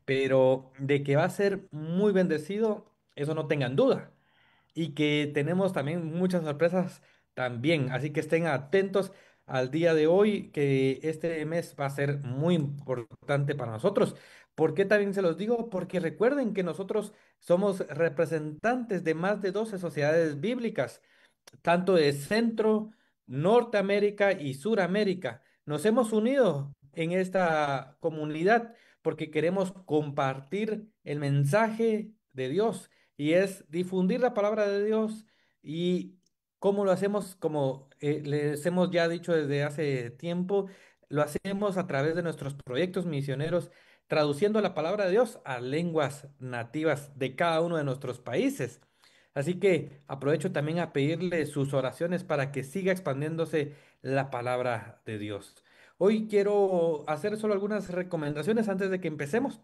pero de que va a ser muy bendecido, eso no tengan duda. Y que tenemos también muchas sorpresas también. Así que estén atentos al día de hoy, que este mes va a ser muy importante para nosotros. ¿Por qué también se los digo? Porque recuerden que nosotros somos representantes de más de 12 sociedades bíblicas tanto de Centro, Norteamérica y Suramérica. Nos hemos unido en esta comunidad porque queremos compartir el mensaje de Dios y es difundir la palabra de Dios. Y cómo lo hacemos, como les hemos ya dicho desde hace tiempo, lo hacemos a través de nuestros proyectos misioneros, traduciendo la palabra de Dios a lenguas nativas de cada uno de nuestros países. Así que aprovecho también a pedirle sus oraciones para que siga expandiéndose la palabra de Dios. Hoy quiero hacer solo algunas recomendaciones antes de que empecemos.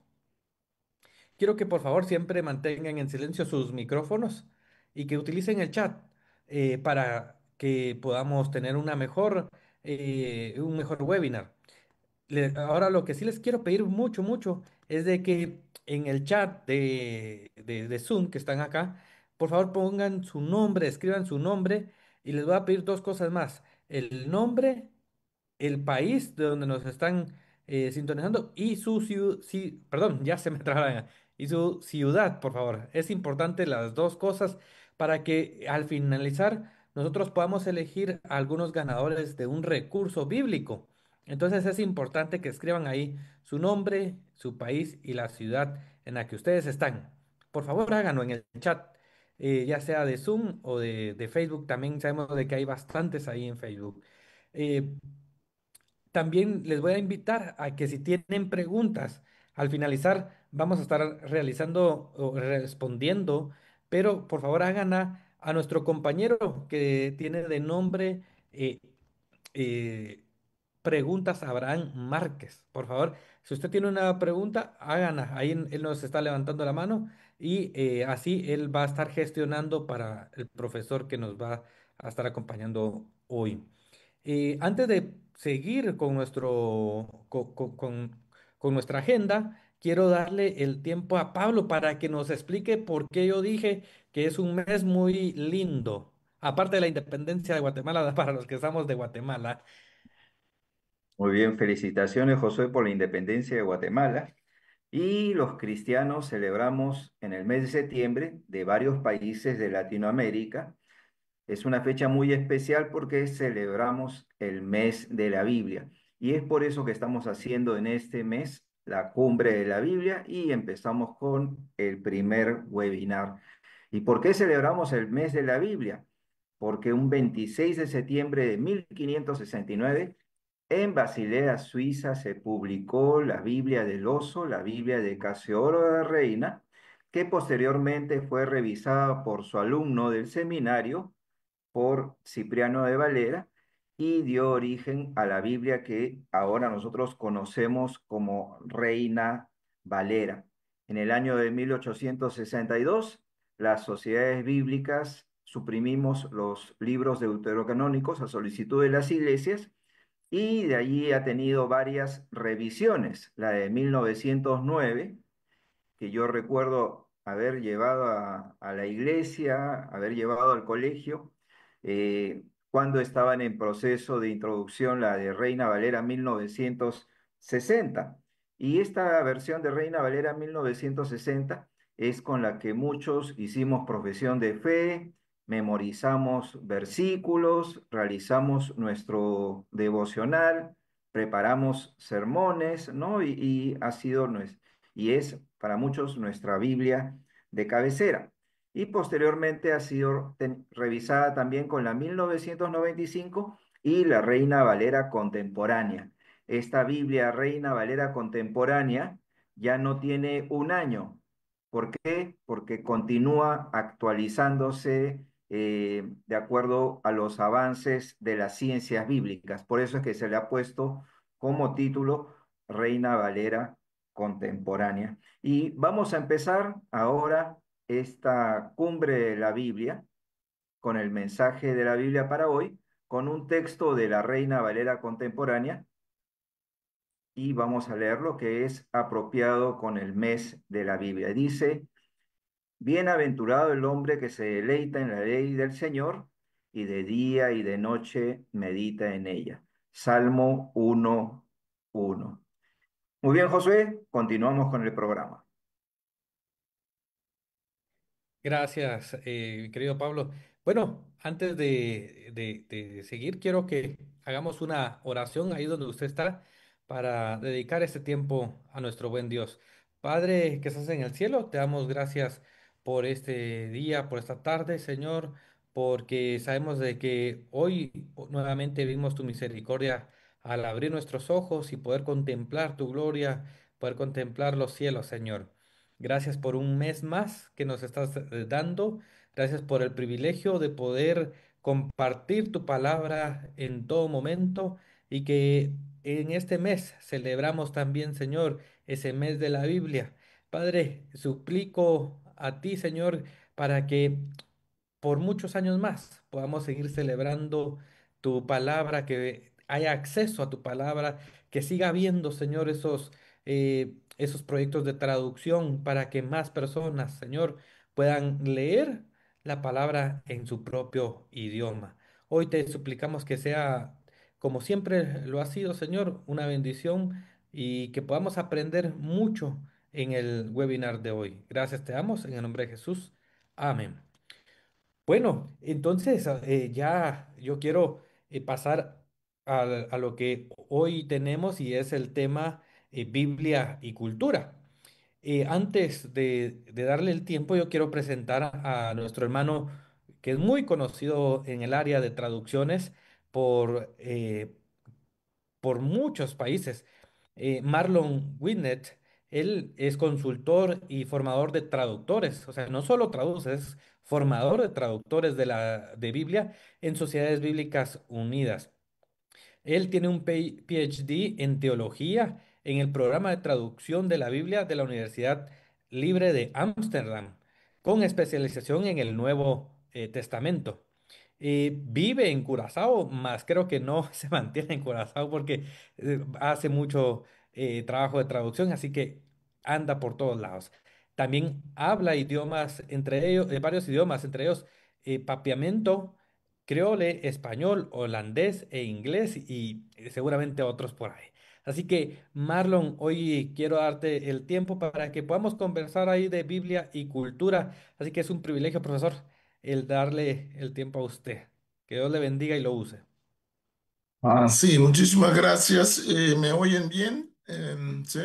Quiero que por favor siempre mantengan en silencio sus micrófonos y que utilicen el chat para que podamos tener un mejor webinar. Ahora lo que sí les quiero pedir mucho, mucho es de que en el chat de Zoom que están acá, por favor pongan su nombre, escriban su nombre y les voy a pedir dos cosas más. El nombre, el país de donde nos están sintonizando y su ciudad, perdón, ya se me traba, y su ciudad, por favor. Es importante las dos cosas para que al finalizar nosotros podamos elegir algunos ganadores de un recurso bíblico. Entonces es importante que escriban ahí su nombre, su país y la ciudad en la que ustedes están. Por favor, háganlo en el chat, ya sea de Zoom o de Facebook. También sabemos de que hay bastantes ahí en Facebook. Eh, También les voy a invitar a que si tienen preguntas, al finalizar vamos a estar realizando o respondiendo, pero por favor hagan a nuestro compañero que tiene de nombre eh, eh, Preguntas Abraham Márquez. Por favor, si usted tiene una pregunta, háganla. Ahí él nos está levantando la mano y así él va a estar gestionando para el profesor que nos va a estar acompañando hoy. Antes de seguir con con nuestra agenda, quiero darle el tiempo a Pablo para que nos explique por qué yo dije que es un mes muy lindo, aparte de la independencia de Guatemala, para los que estamos de Guatemala. Muy bien, felicitaciones Josué por la independencia de Guatemala. Y los cristianos celebramos en el mes de septiembre de varios países de Latinoamérica. Es una fecha muy especial porque celebramos el mes de la Biblia. Y es por eso que estamos haciendo en este mes la cumbre de la Biblia y empezamos con el primer webinar. ¿Y por qué celebramos el mes de la Biblia? Porque un 26 de septiembre de 1569 en Basilea, Suiza, se publicó la Biblia del Oso, la Biblia de Casiodoro de la Reina, que posteriormente fue revisada por su alumno del seminario, por Cipriano de Valera, y dio origen a la Biblia que ahora nosotros conocemos como Reina Valera. En el año de 1862, las sociedades bíblicas suprimimos los libros deuterocanónicos a solicitud de las iglesias y de allí ha tenido varias revisiones. La de 1909, que yo recuerdo haber llevado a la iglesia, haber llevado al colegio, cuando estaban en proceso de introducción la de Reina Valera 1960. Y esta versión de Reina Valera 1960 es con la que muchos hicimos profesión de fe, memorizamos versículos, realizamos nuestro devocional, preparamos sermones, ¿no? Y ha sido y es para muchos nuestra Biblia de cabecera. Y posteriormente ha sido revisada también con la 1995 y la Reina Valera contemporánea. Esta Biblia Reina Valera contemporánea ya no tiene un año. ¿Por qué? Porque continúa actualizándose de acuerdo a los avances de las ciencias bíblicas. Por eso es que se le ha puesto como título Reina Valera contemporánea. Y vamos a empezar ahora esta cumbre de la Biblia con el mensaje de la Biblia para hoy, con un texto de la Reina Valera contemporánea y vamos a leer lo que es apropiado con el mes de la Biblia. Dice, bienaventurado el hombre que se deleita en la ley del Señor y de día y de noche medita en ella. Salmo 1:1. Muy bien, Josué, continuamos con el programa. Gracias, querido Pablo. Bueno, antes de seguir, quiero que hagamos una oración ahí donde usted está para dedicar este tiempo a nuestro buen Dios. Padre que estás en el cielo, te damos gracias por este día, por esta tarde, Señor, porque sabemos de que hoy nuevamente vimos tu misericordia al abrir nuestros ojos y poder contemplar tu gloria, poder contemplar los cielos, Señor. Gracias por un mes más que nos estás dando. Gracias por el privilegio de poder compartir tu palabra en todo momento y que en este mes celebramos también, Señor, ese mes de la Biblia. Padre, suplico a ti, Señor, para que por muchos años más podamos seguir celebrando tu palabra, que haya acceso a tu palabra, que siga habiendo, Señor, esos proyectos de traducción para que más personas, Señor, puedan leer la palabra en su propio idioma. Hoy te suplicamos que sea, como siempre lo ha sido, Señor, una bendición y que podamos aprender mucho en el webinar de hoy. Gracias te damos en el nombre de Jesús. Amén. Bueno, entonces ya yo quiero pasar a lo que hoy tenemos y es el tema Biblia y cultura. Antes de darle el tiempo, yo quiero presentar a nuestro hermano que es muy conocido en el área de traducciones por, por muchos países. Marlon Winnet, él es consultor y formador de traductores, o sea, no solo traduce, es formador de traductores de Biblia en Sociedades Bíblicas Unidas. Él tiene un PhD en teología en el programa de traducción de la Biblia de la Universidad Libre de Ámsterdam, con especialización en el Nuevo Testamento. Vive en Curazao, más creo que no se mantiene en Curazao porque hace mucho trabajo de traducción, así que anda por todos lados. También habla idiomas, entre ellos, varios idiomas, entre ellos papiamento, creole, español, holandés e inglés y seguramente otros por ahí. Así que, Marlon, hoy quiero darte el tiempo para que podamos conversar ahí de Biblia y cultura. Así que es un privilegio, profesor, el darle el tiempo a usted. Que Dios le bendiga y lo use. Sí, muchísimas gracias. ¿Me oyen bien? ¿Sí?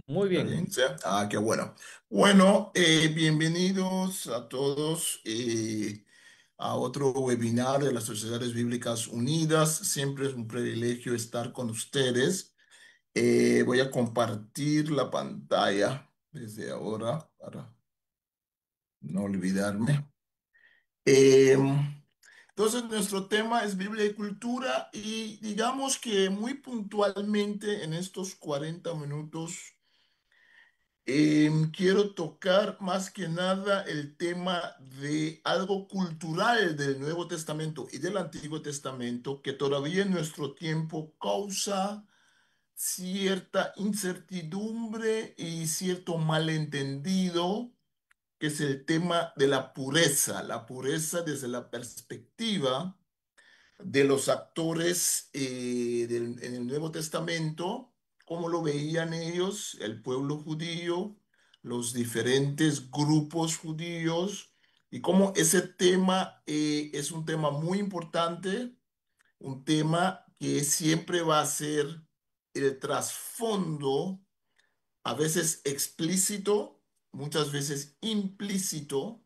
Muy ¿Está bien. bien? ¿Sí? Qué bueno. Bueno, bienvenidos a todos a otro webinar de las Sociedades Bíblicas Unidas. Siempre es un privilegio estar con ustedes. Voy a compartir la pantalla desde ahora para no olvidarme. Entonces, nuestro tema es Biblia y cultura y digamos que muy puntualmente en estos 40 minutos quiero tocar más que nada el tema de algo cultural del Nuevo Testamento y del Antiguo Testamento que todavía en nuestro tiempo causa cierta incertidumbre y cierto malentendido, que es el tema de la pureza desde la perspectiva de los actores en el Nuevo Testamento, cómo lo veían ellos, el pueblo judío, los diferentes grupos judíos, y cómo ese tema es un tema muy importante, un tema que siempre va a ser el trasfondo, a veces explícito, muchas veces implícito,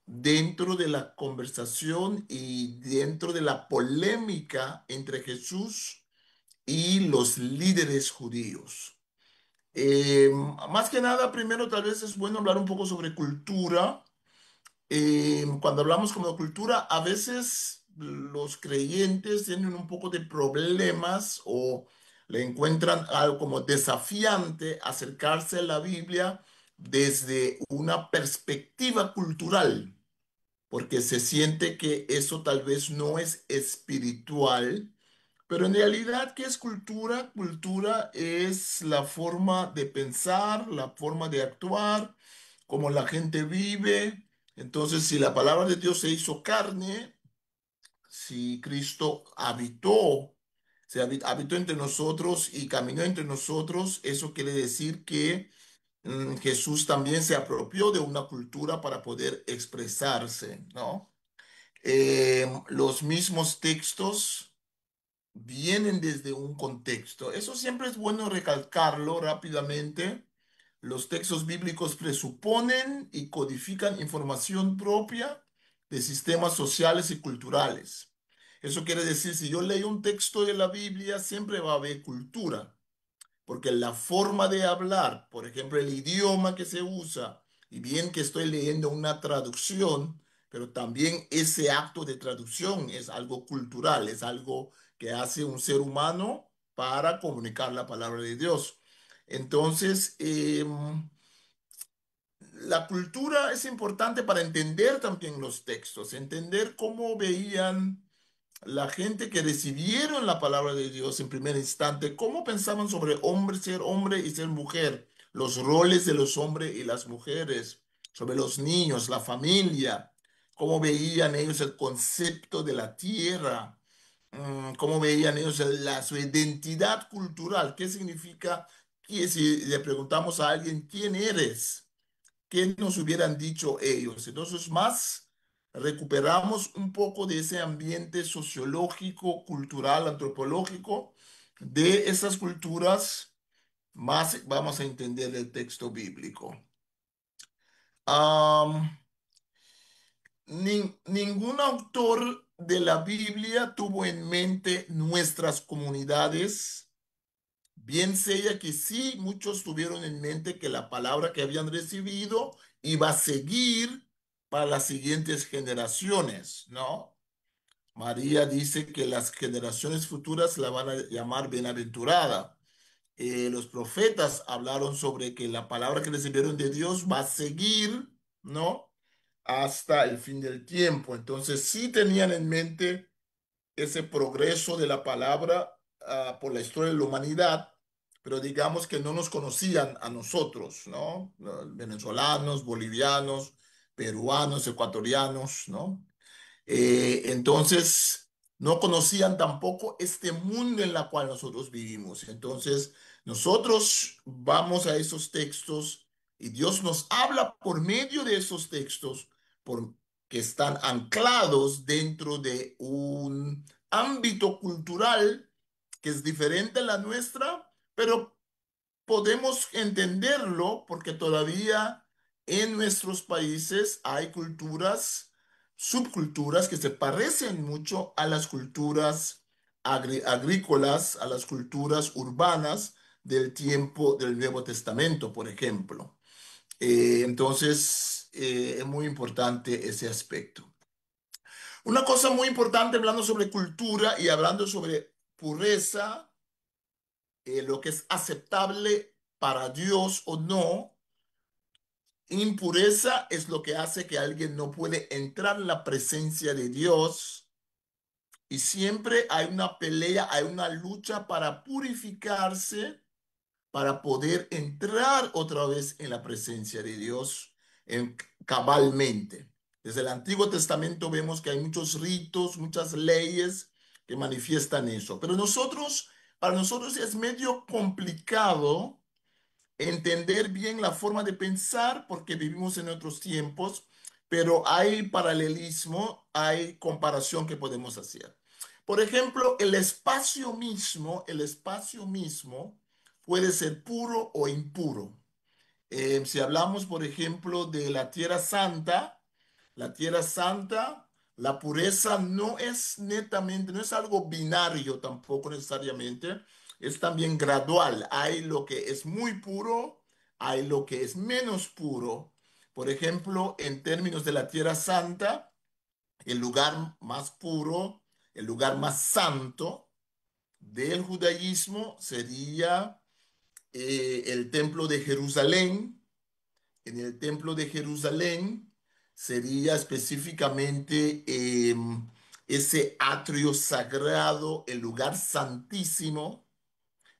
dentro de la conversación y dentro de la polémica entre Jesús y los líderes judíos. Más que nada, primero tal vez es bueno hablar un poco sobre cultura. Cuando hablamos como de cultura, a veces los creyentes tienen un poco de problemas o le encuentran algo como desafiante acercarse a la Biblia desde una perspectiva cultural, porque se siente que eso tal vez no es espiritual, Pero en realidad, ¿qué es cultura? Cultura es la forma de pensar, la forma de actuar, cómo la gente vive. Entonces, si la palabra de Dios se hizo carne, si Cristo habitó entre nosotros y caminó entre nosotros, eso quiere decir que Jesús también se apropió de una cultura para poder expresarse, ¿no? Los mismos textos vienen desde un contexto. Eso siempre es bueno recalcarlo rápidamente. Los textos bíblicos presuponen y codifican información propia de sistemas sociales y culturales. Eso quiere decir, si yo leo un texto de la Biblia, siempre va a haber cultura porque la forma de hablar, por ejemplo, el idioma que se usa, y bien que estoy leyendo una traducción, pero también ese acto de traducción es algo cultural, es algo que hace un ser humano para comunicar la palabra de Dios. Entonces, la cultura es importante para entender también los textos, entender cómo veían la gente que recibieron la palabra de Dios en primer instante, ¿cómo pensaban sobre ser hombre y ser mujer? Los roles de los hombres y las mujeres, sobre los niños, la familia, cómo veían ellos el concepto de la tierra, cómo veían ellos su identidad cultural, qué significa, que si le preguntamos a alguien, ¿quién eres? ¿Qué nos hubieran dicho ellos? Entonces, más recuperamos un poco de ese ambiente sociológico, cultural, antropológico de esas culturas, más vamos a entender el texto bíblico. Am, Ningún autor de la Biblia tuvo en mente nuestras comunidades. Bien sea que sí, muchos tuvieron en mente que la palabra que habían recibido iba a seguir para las siguientes generaciones, ¿no? María dice que las generaciones futuras la van a llamar bienaventurada. Los profetas hablaron sobre que la palabra que recibieron de Dios va a seguir, ¿no? Hasta el fin del tiempo. Entonces sí tenían en mente ese progreso de la palabra por la historia de la humanidad, pero digamos que no nos conocían a nosotros, ¿no? Venezolanos, bolivianos, peruanos, ecuatorianos, ¿no? Entonces, no conocían tampoco este mundo en el cual nosotros vivimos. Entonces, nosotros vamos a esos textos y Dios nos habla por medio de esos textos, que están anclados dentro de un ámbito cultural que es diferente a la nuestra, pero podemos entenderlo porque todavía en nuestros países hay culturas, subculturas que se parecen mucho a las culturas agrícolas, a las culturas urbanas del tiempo del Nuevo Testamento, por ejemplo. Entonces, es muy importante ese aspecto. Una cosa muy importante hablando sobre cultura y hablando sobre pureza, lo que es aceptable para Dios o no. Impureza es lo que hace que alguien no puede entrar en la presencia de Dios y siempre hay una pelea, hay una lucha para purificarse, para poder entrar otra vez en la presencia de Dios cabalmente. Desde el Antiguo Testamento vemos que hay muchos ritos, muchas leyes que manifiestan eso, pero para nosotros es medio complicado entender bien la forma de pensar porque vivimos en otros tiempos, pero hay paralelismo, hay comparación que podemos hacer. Por ejemplo, el espacio mismo puede ser puro o impuro. Si hablamos, por ejemplo, de la Tierra Santa, la pureza no es netamente, no es algo binario tampoco necesariamente, es también gradual. Hay lo que es muy puro, hay lo que es menos puro. Por ejemplo, en términos de la Tierra Santa, el lugar más puro, el lugar más santo del judaísmo sería el Templo de Jerusalén. En el templo de Jerusalén sería específicamente ese atrio sagrado, el lugar santísimo,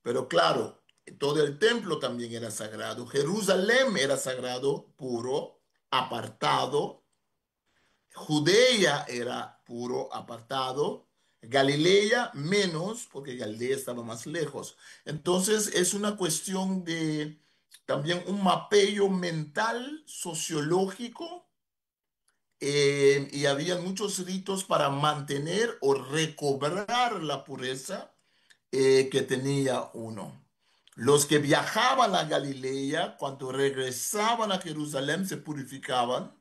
pero claro, todo el templo también era sagrado. Jerusalén era sagrado, puro, apartado. Judea era puro, apartado. Galilea menos, porque Galilea estaba más lejos. Entonces es una cuestión de también un mapeo mental, sociológico, y había muchos ritos para mantener o recobrar la pureza que tenía uno. Los que viajaban a Galilea, cuando regresaban a Jerusalén, se purificaban.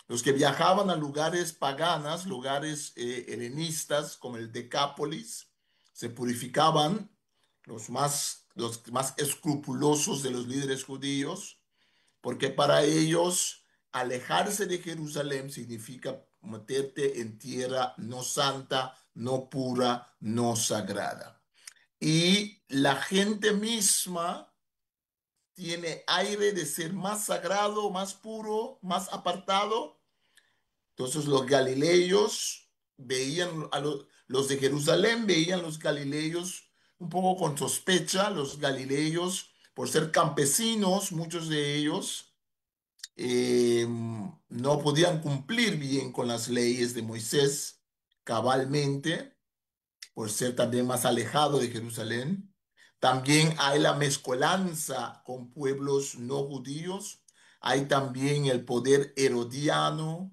Los que viajaban a lugares paganas, lugares helenistas, como el Decápolis, se purificaban. Los más escrupulosos de los líderes judíos, porque para ellos alejarse de Jerusalén significa meterte en tierra no santa, no pura, no sagrada. Y la gente misma tiene aire de ser más sagrado, más puro, más apartado. Entonces los galileos veían los de Jerusalén, veían a los galileos un poco con sospecha. Los galileos, por ser campesinos, muchos de ellos no podían cumplir bien con las leyes de Moisés cabalmente, por ser también más alejado de Jerusalén. También hay la mezcolanza con pueblos no judíos. Hay también el poder herodiano.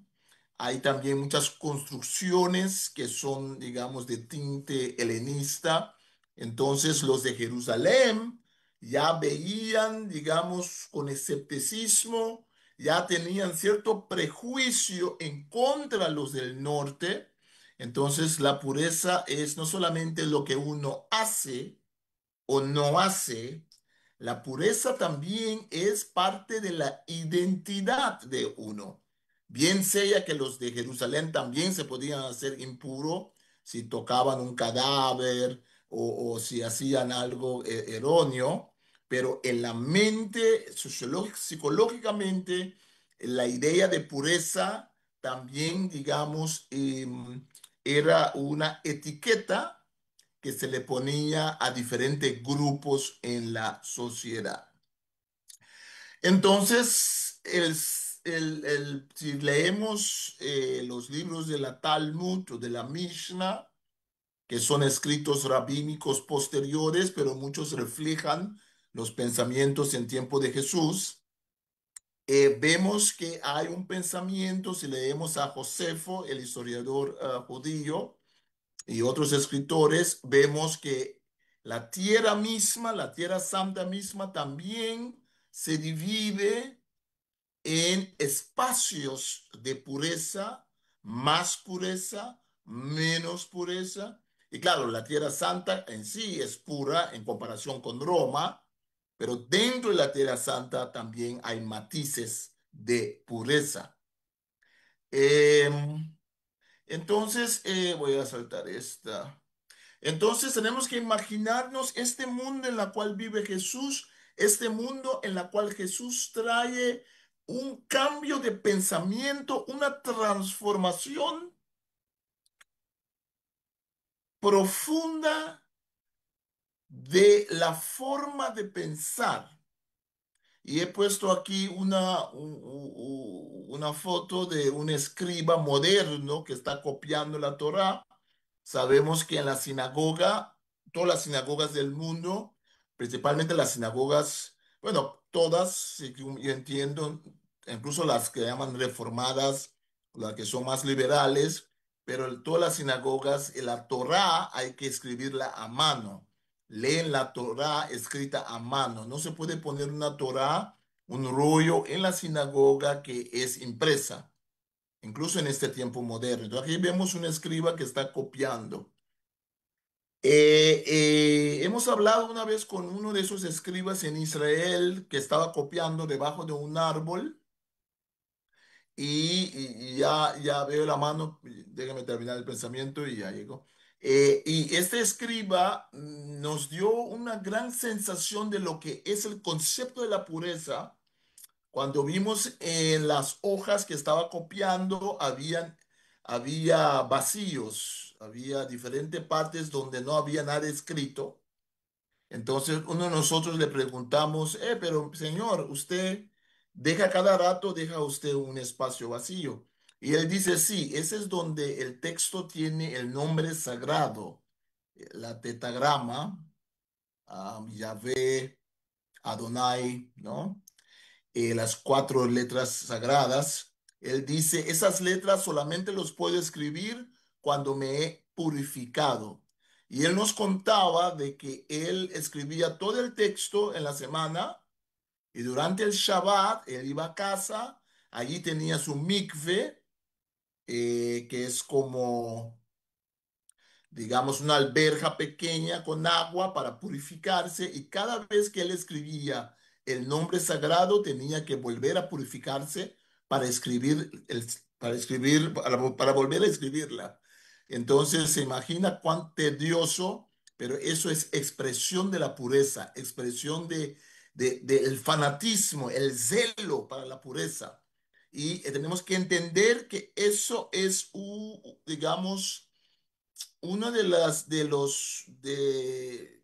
Hay también muchas construcciones que son, digamos, de tinte helenista. Entonces los de Jerusalén ya veían, digamos, con escepticismo, ya tenían cierto prejuicio en contra de los del norte. Entonces, la pureza es no solamente lo que uno hace o no hace, la pureza también es parte de la identidad de uno. Bien sea que los de Jerusalén también se podían hacer impuro si tocaban un cadáver o si hacían algo erróneo, pero en la mente, psicológicamente, la idea de pureza también, digamos, era una etiqueta que se le ponía a diferentes grupos en la sociedad. Entonces, si leemos los libros de la Talmud o de la Mishnah, que son escritos rabínicos posteriores, pero muchos reflejan los pensamientos en tiempo de Jesús, vemos que hay un pensamiento, si leemos a Josefo, el historiador judío, y otros escritores, vemos que la tierra misma, la tierra santa misma, también se divide en espacios de pureza, más pureza, menos pureza. Y claro, la tierra santa en sí es pura en comparación con Roma, pero dentro de la tierra santa también hay matices de pureza. Entonces, voy a saltar esta. Entonces tenemos que imaginarnos este mundo en el cual vive Jesús, este mundo en el cual Jesús trae un cambio de pensamiento, una transformación profunda de la forma de pensar. Y he puesto aquí una foto de un escriba moderno que está copiando la Torá. Sabemos que en la sinagoga, todas las sinagogas del mundo, principalmente las sinagogas, bueno, todas, según yo entiendo, incluso las que llaman reformadas, las que son más liberales, pero todas las sinagogas, en la Torá hay que escribirla a mano. Leen la Torá escrita a mano. No se puede poner una Torá, un rollo en la sinagoga que es impresa, incluso en este tiempo moderno. Entonces aquí vemos un escriba que está copiando. Hemos hablado una vez con uno de esos escribas en Israel que estaba copiando debajo de un árbol y ya veo la mano, déjame terminar el pensamiento y ya llegó. Y este escriba nos dio una gran sensación de lo que es el concepto de la pureza cuando vimos en las hojas que estaba copiando, habían había vacíos, había diferentes partes donde no había nada escrito. Entonces uno de nosotros le preguntamos, pero señor, usted deja cada rato, deja usted un espacio vacío. Y él dice, sí, ese es donde el texto tiene el nombre sagrado, la tetagrama, Yahvé, Adonai, ¿no? Las cuatro letras sagradas. Él dice, esas letras solamente los puedo escribir cuando me he purificado. Y él nos contaba de que él escribía todo el texto en la semana y durante el Shabbat él iba a casa, allí tenía su mikve, que es como digamos, una alberja pequeña con agua para purificarse y cada vez que él escribía el nombre sagrado tenía que volver a purificarse para escribir, para volver a escribirla. Entonces se imagina cuán tedioso, pero eso es expresión de la pureza, expresión del fanatismo, el celo para la pureza. Y tenemos que entender que eso es, digamos, una de las de los de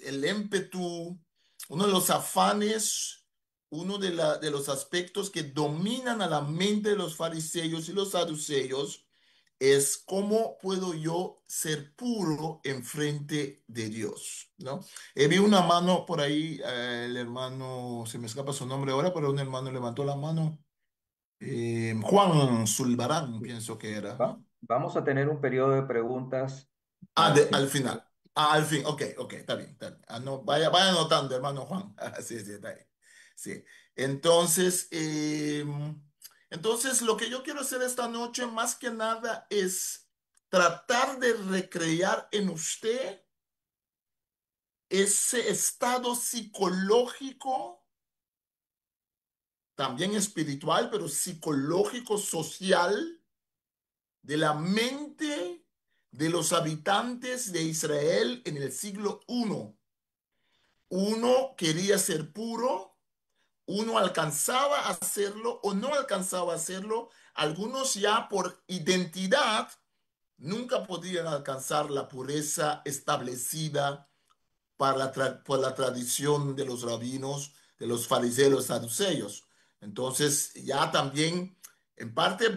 el ímpetu, uno de los afanes, uno de los aspectos que dominan a la mente de los fariseos y los saduceos es cómo puedo yo ser puro en frente de Dios, ¿no? Vi una mano por ahí, el hermano, se me escapa su nombre ahora, pero un hermano levantó la mano. Juan Zulbarán, pienso que era, ¿no? Vamos a tener un periodo de preguntas Ah, al final. al final. Ah, al fin. Ok, ok, está bien, está bien. Ah, no, vaya anotando, hermano Juan. Ah, sí, sí, está bien. Sí. Entonces, entonces, lo que yo quiero hacer esta noche, más que nada, es tratar de recrear en usted ese estado psicológico, también espiritual, pero psicológico, social, de la mente de los habitantes de Israel en el siglo I. Uno quería ser puro, uno alcanzaba a hacerlo o no alcanzaba a hacerlo. Algunos ya por identidad nunca podían alcanzar la pureza establecida por la tradición de los rabinos, de los fariseos, los saduceos. Entonces ya también, en parte,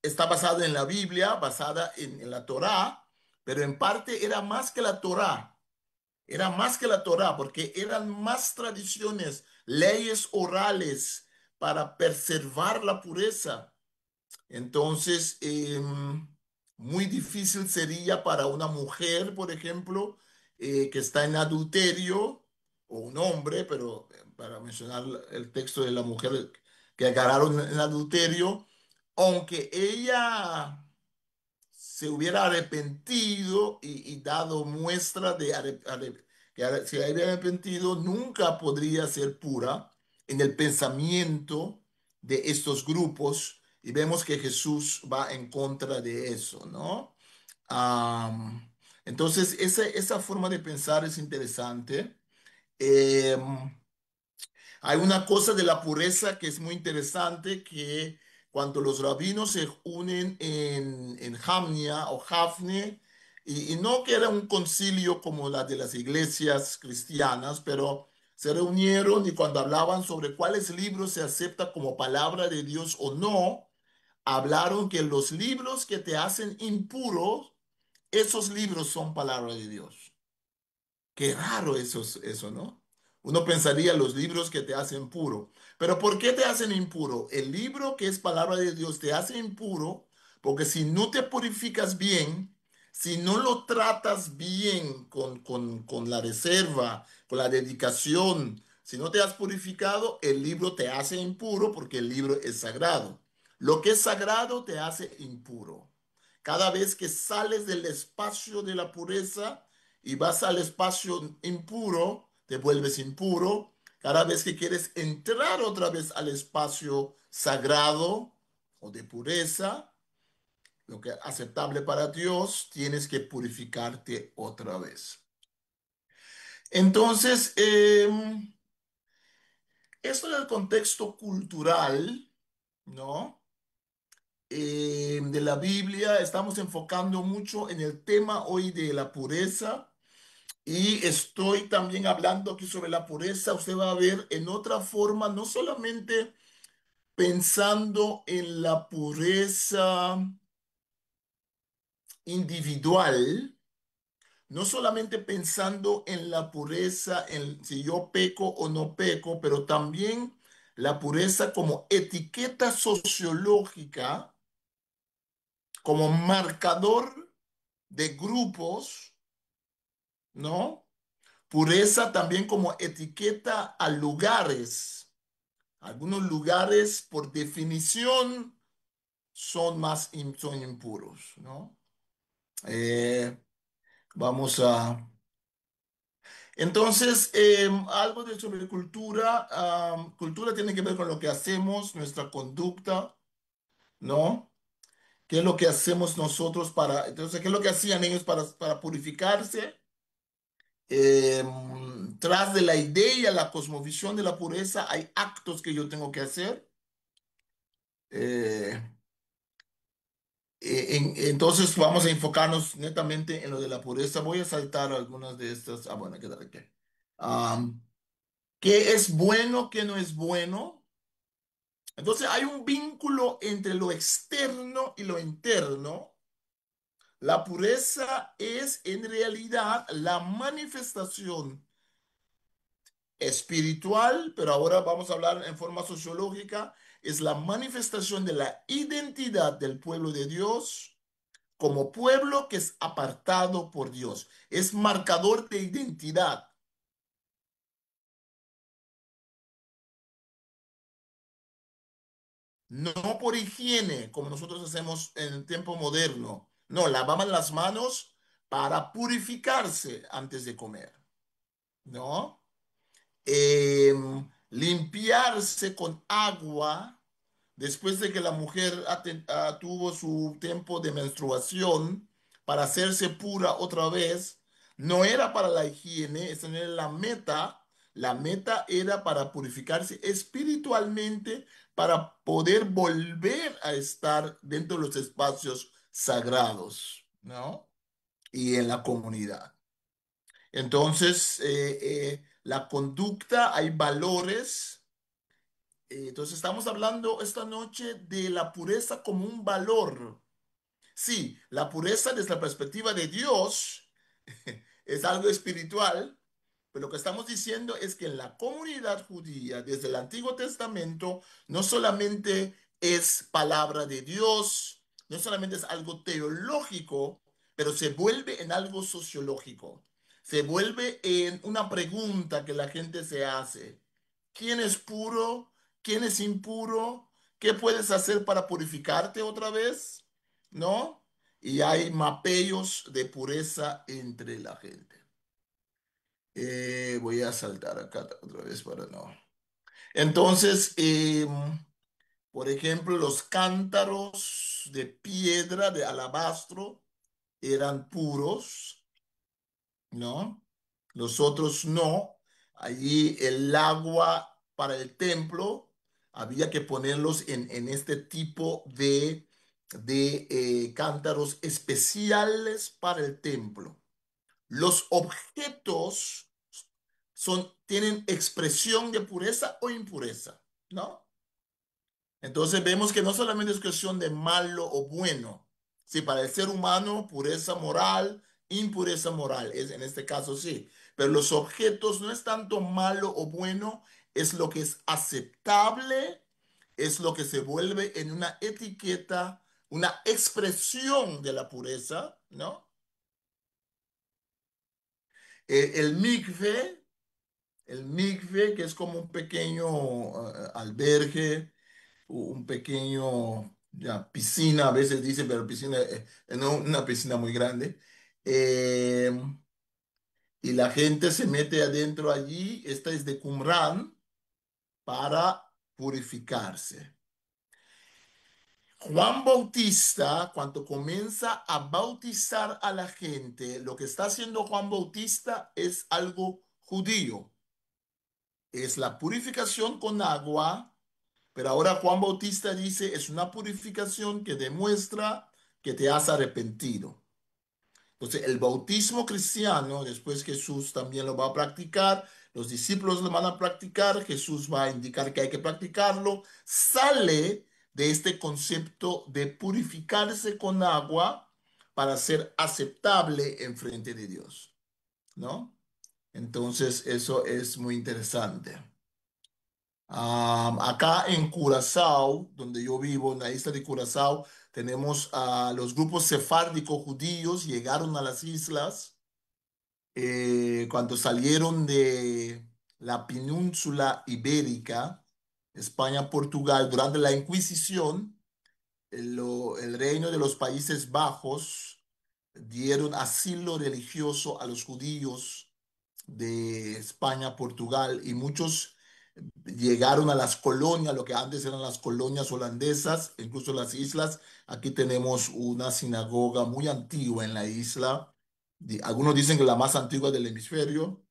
está basada en la Biblia, basada en la Torá, pero en parte era más que la Torá. Era más que la Torá, porque eran más tradiciones, leyes orales para preservar la pureza. Entonces, muy difícil sería para una mujer, por ejemplo, que está en adulterio, o un hombre, pero para mencionar el texto de la mujer que agarraron en adulterio, aunque ella se hubiera arrepentido y dado muestra de que se había arrepentido, nunca podría ser pura en el pensamiento de estos grupos. Y vemos que Jesús va en contra de eso, ¿no? Entonces, esa forma de pensar es interesante. Em, Hay una cosa de la pureza que es muy interesante, que cuando los rabinos se unen en Jamnia o Jafne, y no que era un concilio como la de las iglesias cristianas, pero se reunieron y cuando hablaban sobre cuáles libros se acepta como palabra de Dios o no, hablaron que los libros que te hacen impuro, esos libros son palabra de Dios. Qué raro eso, ¿no? Uno pensaría los libros que te hacen puro. Pero ¿por qué te hacen impuro? El libro que es palabra de Dios te hace impuro porque si no te purificas bien, si no lo tratas bien con la reserva, con la dedicación, si no te has purificado, el libro te hace impuro porque el libro es sagrado. Lo que es sagrado te hace impuro. Cada vez que sales del espacio de la pureza, y vas al espacio impuro, te vuelves impuro. Cada vez que quieres entrar otra vez al espacio sagrado o de pureza, lo que es aceptable para Dios, tienes que purificarte otra vez. Entonces, esto en el contexto cultural, ¿no? de la Biblia. Estamos enfocando mucho en el tema hoy de la pureza. Y estoy también hablando aquí sobre la pureza. Usted va a ver en otra forma, no solamente pensando en la pureza individual, no solamente pensando en la pureza, en si yo peco o no peco, pero también la pureza como etiqueta sociológica, como marcador de grupos, ¿no? Pureza también como etiqueta a lugares. Algunos lugares, por definición, son impuros, ¿no? Eh, vamos a... Entonces, algo de sobre cultura. Cultura tiene que ver con lo que hacemos, nuestra conducta, ¿no? ¿Qué es lo que hacemos nosotros para... Entonces, ¿qué es lo que hacían ellos para purificarse? Tras de la idea, la cosmovisión de la pureza, hay actos que yo tengo que hacer. Eh, entonces vamos a enfocarnos netamente en lo de la pureza. Voy a saltar algunas de estas. Ah, bueno, quédate aquí. Am, ¿Qué es bueno, qué no es bueno? Entonces hay un vínculo entre lo externo y lo interno. La pureza es en realidad la manifestación espiritual, pero ahora vamos a hablar en forma sociológica, es la manifestación de la identidad del pueblo de Dios como pueblo que es apartado por Dios. Es marcador de identidad, no por higiene, como nosotros hacemos en el tiempo moderno. No, lavaban las manos para purificarse antes de comer, ¿no? Limpiarse con agua después de que la mujer tuvo su tiempo de menstruación para hacerse pura otra vez, no era para la higiene, esa no era la meta era para purificarse espiritualmente, para poder volver a estar dentro de los espacios sagrados, ¿no? Y en la comunidad. Entonces, la conducta, hay valores. Entonces, estamos hablando esta noche de la pureza como un valor. Sí, la pureza desde la perspectiva de Dios es algo espiritual, pero lo que estamos diciendo es que en la comunidad judía, desde el Antiguo Testamento, no solamente es palabra de Dios, no solamente es algo teológico, pero se vuelve en algo sociológico. Se vuelve en una pregunta que la gente se hace. ¿Quién es puro? ¿Quién es impuro? ¿Qué puedes hacer para purificarte otra vez? ¿No? Y hay mapeos de pureza entre la gente. Voy a saltar acá otra vez para no. Entonces, por ejemplo, los cántaros de piedra, de alabastro, eran puros, ¿no? Los otros no. Allí el agua para el templo había que ponerlos en este tipo de cántaros especiales para el templo. Los objetos tienen expresión de pureza o impureza, ¿no? Entonces vemos que no solamente es cuestión de malo o bueno. Sí, para el ser humano, pureza moral, impureza moral, es, en este caso sí. Pero los objetos no es tanto malo o bueno, es lo que es aceptable, es lo que se vuelve en una etiqueta, una expresión de la pureza, ¿no? El mikve. El mikve, que es como un pequeño albergue, un pequeño ya, piscina, a veces dice, pero piscina, no una piscina muy grande. Eh, y la gente se mete adentro allí, esta es de Qumran, para purificarse. Juan Bautista, cuando comienza a bautizar a la gente, lo que está haciendo Juan Bautista es algo judío. Es la purificación con agua, Pero ahora Juan Bautista dice, es una purificación que demuestra que te has arrepentido. Entonces, el bautismo cristiano, después Jesús también lo va a practicar, los discípulos lo van a practicar, Jesús va a indicar que hay que practicarlo, sale de este concepto de purificarse con agua para ser aceptable en frente de Dios, ¿no? Entonces, eso es muy interesante. Acá en Curazao, donde yo vivo, en la isla de Curazao, tenemos a los grupos sefárdicos judíos, llegaron a las islas cuando salieron de la península ibérica, España, Portugal, durante la Inquisición, el reino de los Países Bajos dieron asilo religioso a los judíos de España, Portugal, y muchos llegaron a las colonias, lo que antes eran las colonias holandesas, incluso las islas. Aquí tenemos una sinagoga muy antigua en la isla. Algunos dicen que la más antigua del hemisferio.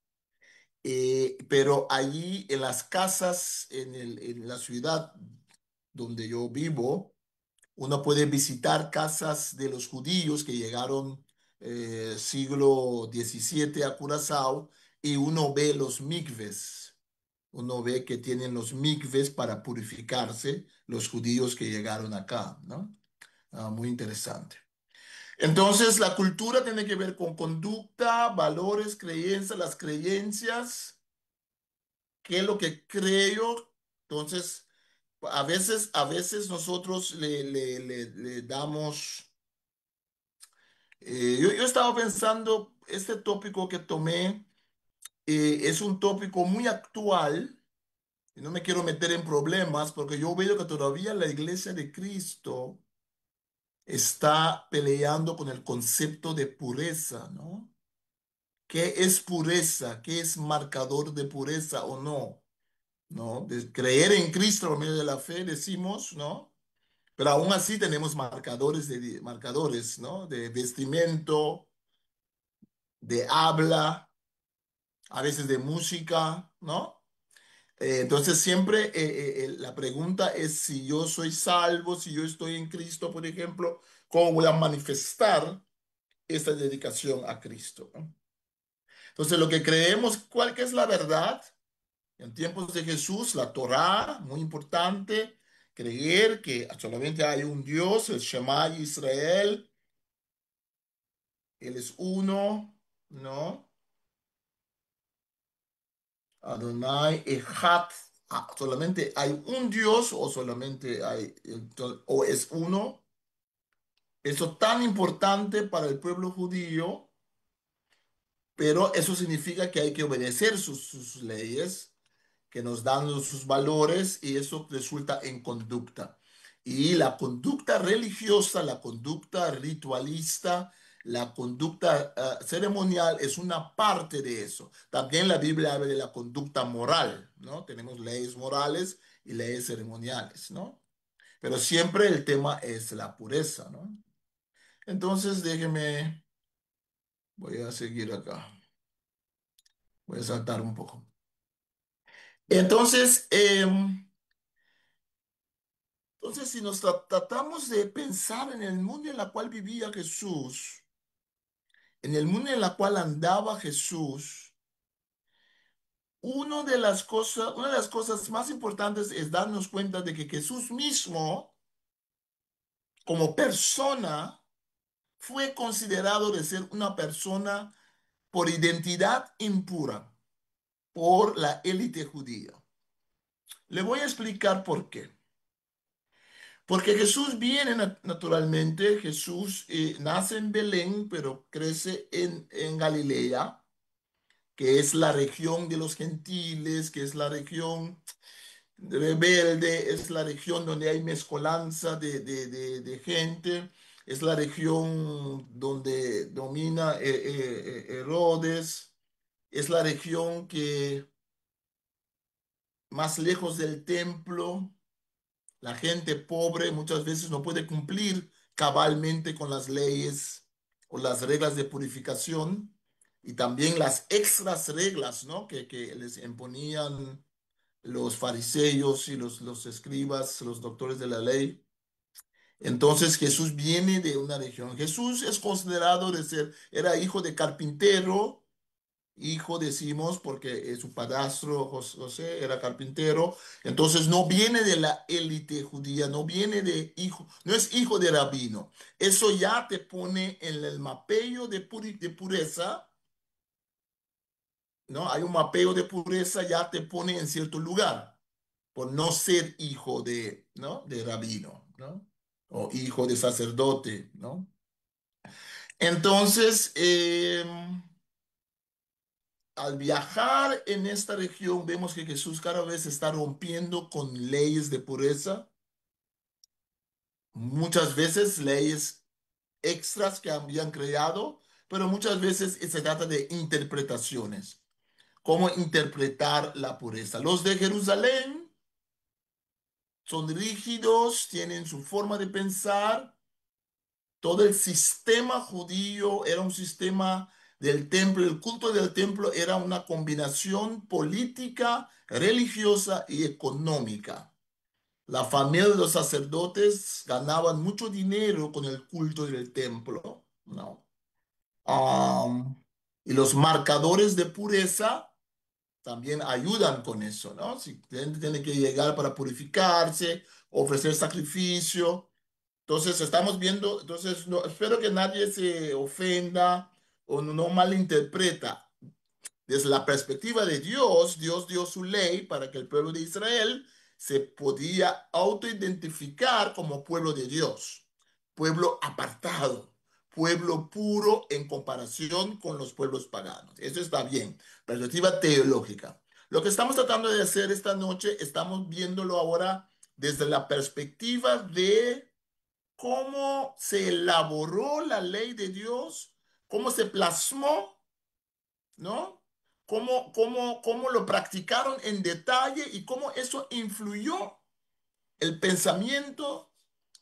Pero allí en las casas, en la ciudad donde yo vivo, uno puede visitar casas de los judíos que llegaron siglo XVII a Curazao y uno ve los mikves. Uno ve que tienen los mikves para purificarse los judíos que llegaron acá, ¿no? Muy interesante. Entonces, la cultura tiene que ver con conducta, valores, creencias, las creencias, qué es lo que creo. Entonces, a veces nosotros le damos. Yo estaba pensando, este tópico que tomé es un tópico muy actual. Y no me quiero meter en problemas porque yo veo que todavía la iglesia de Cristo está peleando con el concepto de pureza, ¿no? ¿Qué es pureza? ¿Qué es marcador de pureza o no? ¿No? De creer en Cristo por medio de la fe, decimos, ¿no? Pero aún así tenemos marcadores, ¿no? De vestimento, de habla, a veces de música, ¿no? Entonces siempre la pregunta es si yo soy salvo, si yo estoy en Cristo, por ejemplo, ¿cómo voy a manifestar esta dedicación a Cristo? ¿No? Entonces lo que creemos, ¿cuál que es la verdad? En tiempos de Jesús, la Torá, muy importante, creer que solamente hay un Dios, el Shema Israel, Él es uno, ¿no? Adonai Echad, solamente hay un Dios o solamente hay, o es uno. Eso tan importante para el pueblo judío, pero eso significa que hay que obedecer sus leyes, que nos dan sus valores y eso resulta en conducta. Y la conducta religiosa, la conducta ritualista, la conducta ceremonial es una parte de eso. También la Biblia habla de la conducta moral, ¿no? Tenemos leyes morales y leyes ceremoniales, ¿no? Pero siempre el tema es la pureza, ¿no? Entonces, déjeme, voy a seguir acá. Voy a saltar un poco. Entonces, si nos tratamos de pensar en el mundo en el cual vivía Jesús, en el mundo en el cual andaba Jesús, una de las cosas más importantes es darnos cuenta de que Jesús mismo, como persona, fue considerado de ser una persona por identidad impura por la élite judía. Le voy a explicar por qué. Porque Jesús viene naturalmente, Jesús nace en Belén, pero crece en Galilea, que es la región de los gentiles, que es la región rebelde, es la región donde hay mezcolanza de gente, es la región donde domina Herodes, es la región que más lejos del templo. La gente pobre muchas veces no puede cumplir cabalmente con las leyes o las reglas de purificación y también las extras reglas, ¿no? que les imponían los fariseos y los escribas, los doctores de la ley. Entonces Jesús viene de una región. Jesús es considerado de ser, era hijo de carpintero, hijo decimos porque su padrastro José era carpintero. Entonces no viene de la élite judía, no viene de hijo, no es hijo de rabino. Eso ya te pone en el mapeo de pureza, ¿no? Hay un mapeo de pureza, ya te pone en cierto lugar por no ser hijo de, ¿no? De rabino, ¿no? O hijo de sacerdote, ¿no? Entonces, al viajar en esta región, vemos que Jesús cada vez está rompiendo con leyes de pureza, muchas veces leyes extras que habían creado, pero muchas veces se trata de interpretaciones, cómo interpretar la pureza. Los de Jerusalén son rígidos, tienen su forma de pensar. Todo el sistema judío era un sistema del templo, el culto del templo era una combinación política, religiosa y económica. La familia de los sacerdotes ganaban mucho dinero con el culto del templo, ¿no? Y los marcadores de pureza también ayudan con eso, ¿no? Si tiene que llegar para purificarse, ofrecer sacrificio. Entonces, estamos viendo, entonces, espero que nadie se ofenda o no malinterpreta. Desde la perspectiva de Dios, Dios dio su ley para que el pueblo de Israel se podía autoidentificar como pueblo de Dios, pueblo apartado, pueblo puro en comparación con los pueblos paganos. Eso está bien, perspectiva teológica. Lo que estamos tratando de hacer esta noche, estamos viéndolo ahora desde la perspectiva de cómo se elaboró la ley de Dios, cómo se plasmó, ¿no? Cómo lo practicaron en detalle y cómo eso influyó el pensamiento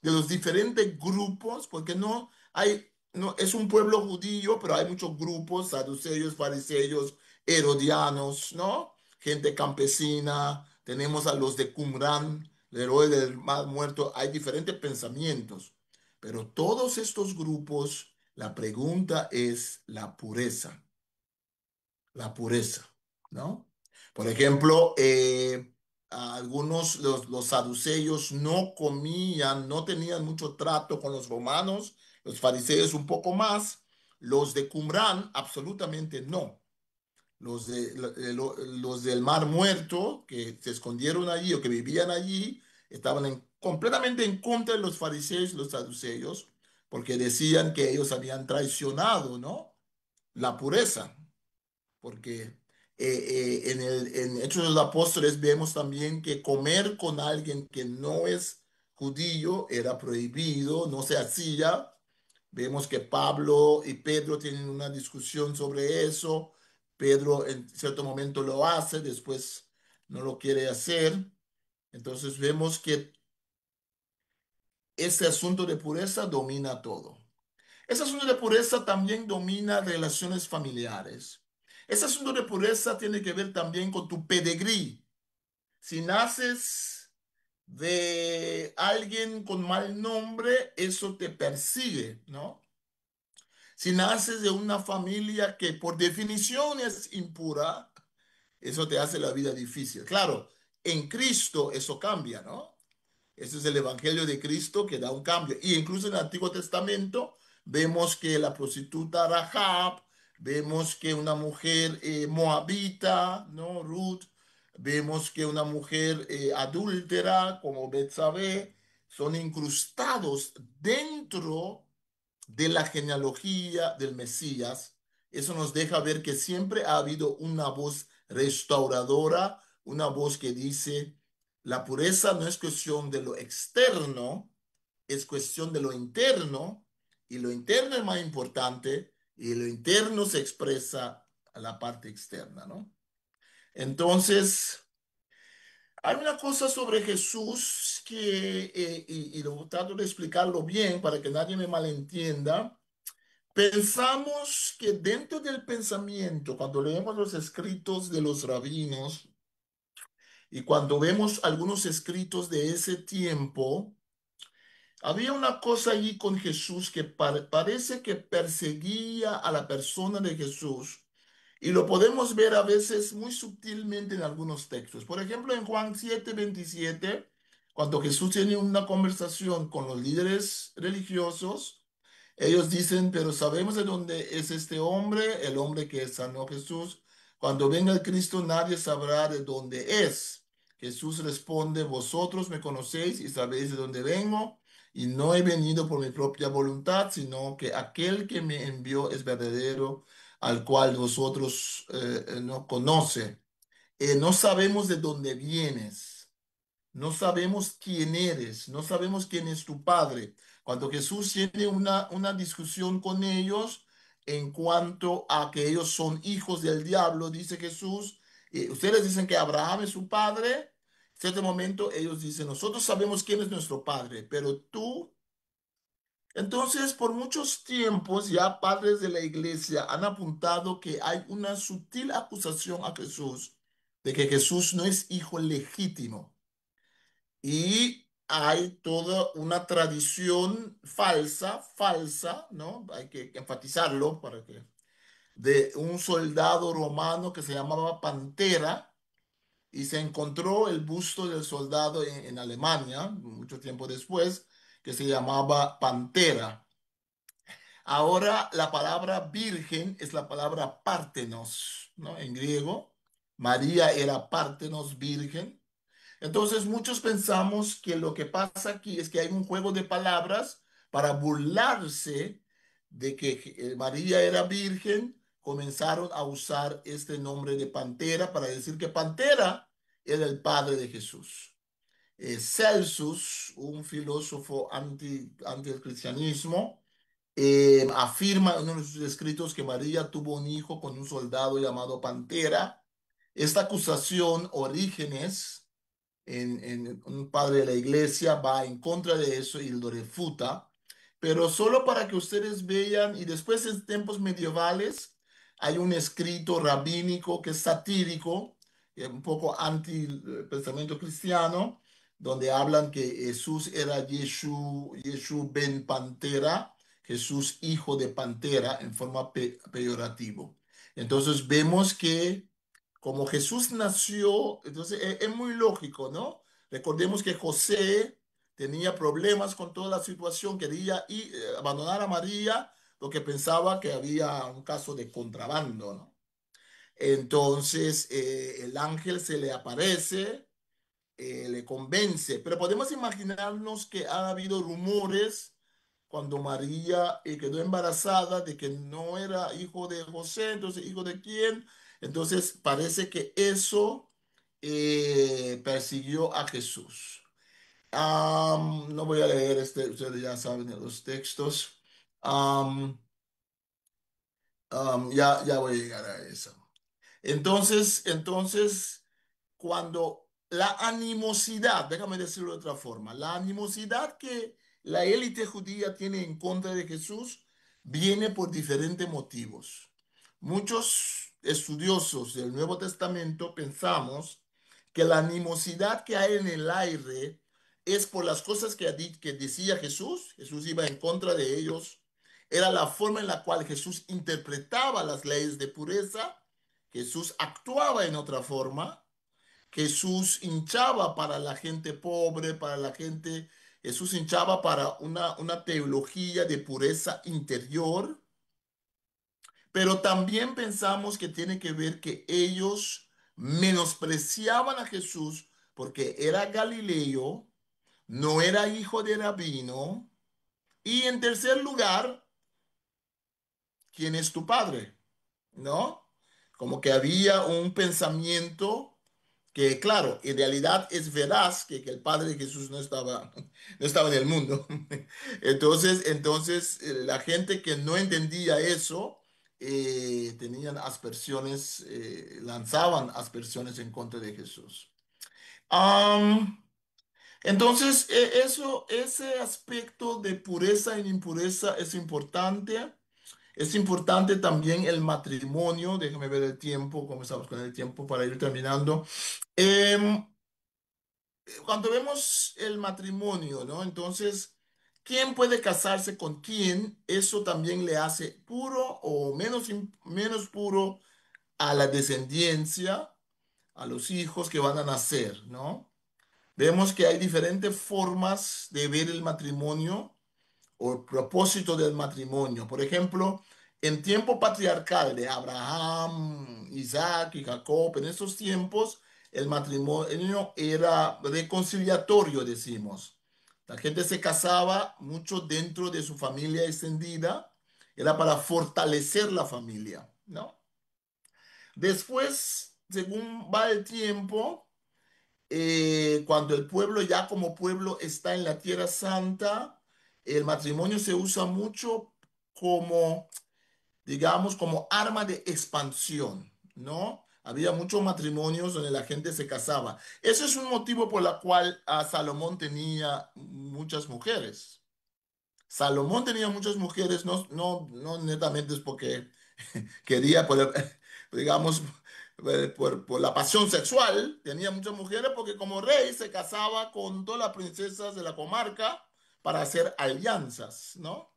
de los diferentes grupos, porque no hay, no, es un pueblo judío, pero hay muchos grupos, saduceos, fariseos, herodianos, ¿no? Gente campesina, tenemos a los de Qumran, el héroe del mal muerto, hay diferentes pensamientos, pero todos estos grupos, la pregunta es la pureza, ¿no? Por ejemplo, algunos, los saduceos no comían, no tenían mucho trato con los romanos, los fariseos un poco más, los de Qumran absolutamente no. Los del Mar Muerto, que se escondieron allí o que vivían allí, estaban completamente en contra de los fariseos y los saduceos, porque decían que ellos habían traicionado, ¿no? La pureza porque en Hechos de los Apóstoles vemos también que comer con alguien que no es judío era prohibido, no se hacía. Vemos que Pablo y Pedro tienen una discusión sobre eso. Pedro en cierto momento lo hace, después no lo quiere hacer. Entonces vemos que ese asunto de pureza domina todo. Ese asunto de pureza también domina relaciones familiares. Ese asunto de pureza tiene que ver también con tu pedigrí. Si naces de alguien con mal nombre, eso te persigue, ¿no? Si naces de una familia que por definición es impura, eso te hace la vida difícil. Claro, en Cristo eso cambia, ¿no? Ese es el Evangelio de Cristo que da un cambio. Y incluso en el Antiguo Testamento vemos que la prostituta Rahab, vemos que una mujer moabita, ¿no? Ruth, vemos que una mujer adúltera como Betsabé son incrustados dentro de la genealogía del Mesías. Eso nos deja ver que siempre ha habido una voz restauradora, una voz que dice, la pureza no es cuestión de lo externo, es cuestión de lo interno, y lo interno es más importante, y lo interno se expresa a la parte externa, ¿no? Entonces, hay una cosa sobre Jesús que, y lo trato de explicarlo bien para que nadie me malentienda. Pensamos que dentro del pensamiento, cuando leemos los escritos de los rabinos Y cuando vemos algunos escritos de ese tiempo, había una cosa allí con Jesús que parece que perseguía a la persona de Jesús. Y lo podemos ver a veces muy sutilmente en algunos textos. Por ejemplo, en Juan 7:27, cuando Jesús tiene una conversación con los líderes religiosos, ellos dicen, pero sabemos de dónde es este hombre, el hombre que sanó a Jesús. Cuando venga el Cristo, nadie sabrá de dónde es. Jesús responde, vosotros me conocéis y sabéis de dónde vengo, y no he venido por mi propia voluntad, sino que aquel que me envió es verdadero, al cual vosotros no conoce. No sabemos de dónde vienes. No sabemos quién eres, no sabemos quién es tu padre. Cuando Jesús tiene una discusión con ellos en cuanto a que ellos son hijos del diablo, dice Jesús, ustedes dicen que Abraham es su padre. En cierto momento ellos dicen, nosotros sabemos quién es nuestro padre, pero tú... Entonces, por muchos tiempos ya padres de la iglesia han apuntado que hay una sutil acusación a Jesús de que Jesús no es hijo legítimo. Y hay toda una tradición falsa, ¿no? Hay que enfatizarlo para que, de un soldado romano que se llamaba Pantera y se encontró el busto del soldado en Alemania, mucho tiempo después, que se llamaba Pantera. Ahora la palabra virgen es la palabra partenos, ¿no? En griego. María era partenos virgen. Entonces muchos pensamos que lo que pasa aquí es que hay un juego de palabras para burlarse de que María era virgen. Comenzaron a usar este nombre de Pantera para decir que Pantera era el padre de Jesús. Celsus, un filósofo anti el cristianismo, afirma en uno de sus escritos que María tuvo un hijo con un soldado llamado Pantera. Esta acusación, Orígenes, en un padre de la iglesia, va en contra de eso y lo refuta, pero solo para que ustedes vean, y después en tiempos medievales hay un escrito rabínico que es satírico, un poco anti pensamiento cristiano, donde hablan que Jesús era Yeshu ben Pantera, Jesús hijo de Pantera, en forma peyorativo. Entonces vemos que como Jesús nació, entonces es muy lógico, ¿no? Recordemos que José tenía problemas con toda la situación, quería abandonar a María porque pensaba que había un caso de contrabando, ¿no? Entonces el ángel se le aparece, le convence, pero podemos imaginarnos que ha habido rumores cuando María quedó embarazada de que no era hijo de José, entonces hijo de quién. Entonces parece que eso persiguió a Jesús. No voy a leer este, ustedes ya saben los textos. Am, ya voy a llegar a eso. Entonces, cuando la animosidad, déjame decirlo de otra forma, la animosidad que la élite judía tiene en contra de Jesús viene por diferentes motivos. Muchos estudiosos del Nuevo Testamento pensamos que la animosidad que hay en el aire es por las cosas que decía Jesús. Jesús iba en contra de ellos. Era la forma en la cual Jesús interpretaba las leyes de pureza. Jesús actuaba en otra forma. Jesús hinchaba para la gente pobre, para la gente. Jesús hinchaba para una teología de pureza interior. Pero también pensamos que tiene que ver que ellos menospreciaban a Jesús porque era galileo, no era hijo de rabino. Y en tercer lugar, ¿quién es tu padre? ¿No? Como que había un pensamiento que, claro, en realidad es veraz que el padre de Jesús no estaba en el mundo. La gente que no entendía eso, tenían aspersiones, lanzaban aspersiones en contra de Jesús. Am, entonces, ese aspecto de pureza e impureza es importante. Es importante también el matrimonio. Déjame ver el tiempo, comenzamos con el tiempo para ir terminando. cuando vemos el matrimonio, ¿no? Entonces, ¿quién puede casarse con quién? Eso también le hace puro o menos, menos puro a la descendencia, a los hijos que van a nacer, ¿no? Vemos que hay diferentes formas de ver el matrimonio o el propósito del matrimonio. Por ejemplo, en tiempo patriarcal de Abraham, Isaac y Jacob, en esos tiempos el matrimonio era reconciliatorio, decimos. La gente se casaba mucho dentro de su familia extendida, era para fortalecer la familia, ¿no? Después, según va el tiempo, cuando el pueblo ya como pueblo está en la Tierra Santa, el matrimonio se usa mucho como, digamos, como arma de expansión, ¿no? Había muchos matrimonios donde la gente se casaba. Ese es un motivo por el cual Salomón tenía muchas mujeres. Salomón tenía muchas mujeres, no netamente es porque quería, digamos, por la pasión sexual, tenía muchas mujeres porque como rey se casaba con todas las princesas de la comarca para hacer alianzas, ¿no?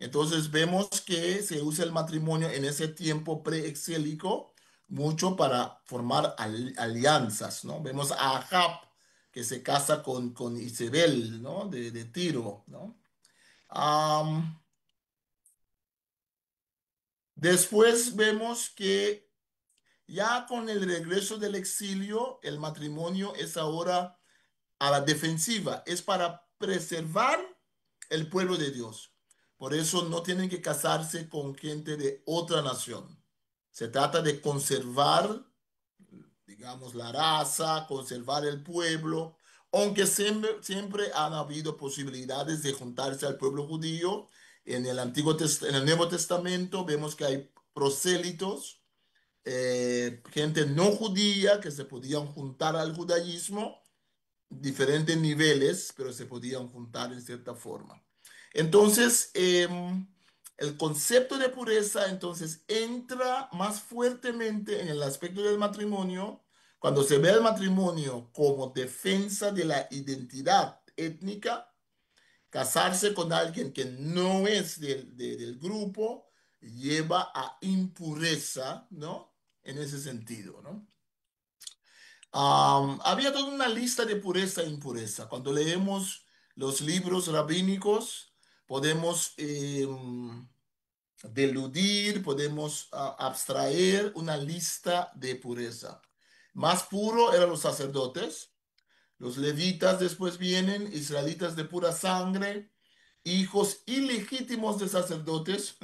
Entonces vemos que se usa el matrimonio en ese tiempo preexélico mucho para formar alianzas, ¿no? Vemos a Ahab que se casa con Isabel, ¿no? De Tiro, ¿no? Am, Después vemos que ya con el regreso del exilio, el matrimonio es ahora a la defensiva, es para preservar el pueblo de Dios. Por eso no tienen que casarse con gente de otra nación. Se trata de conservar, digamos, la raza, conservar el pueblo, aunque siempre han habido posibilidades de juntarse al pueblo judío. En el Nuevo Testamento vemos que hay prosélitos, gente no judía que se podían juntar al judaísmo, diferentes niveles, pero se podían juntar en cierta forma. Entonces, el concepto de pureza entonces entra más fuertemente en el aspecto del matrimonio cuando se ve el matrimonio como defensa de la identidad étnica. Casarse con alguien que no es del grupo lleva a impureza, ¿no? En ese sentido, ¿no? Había toda una lista de pureza e impureza. Cuando leemos los libros rabínicos, podemos deludir, podemos abstraer una lista de pureza. Más puro eran los sacerdotes, los levitas después vienen, israelitas de pura sangre, hijos ilegítimos de sacerdotes,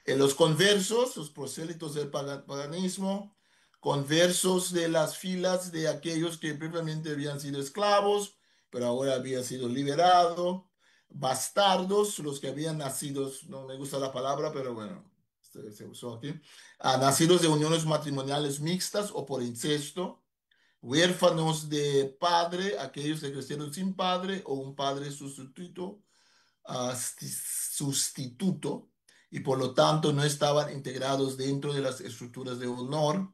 los conversos, los prosélitos del paganismo, conversos de las filas de aquellos que previamente habían sido esclavos, pero ahora habían sido liberados, bastardos, los que habían nacido, no me gusta la palabra, pero bueno, se usó aquí, nacidos de uniones matrimoniales mixtas o por incesto, huérfanos de padre, aquellos que crecieron sin padre o un padre sustituto, sustituto, y por lo tanto no estaban integrados dentro de las estructuras de honor.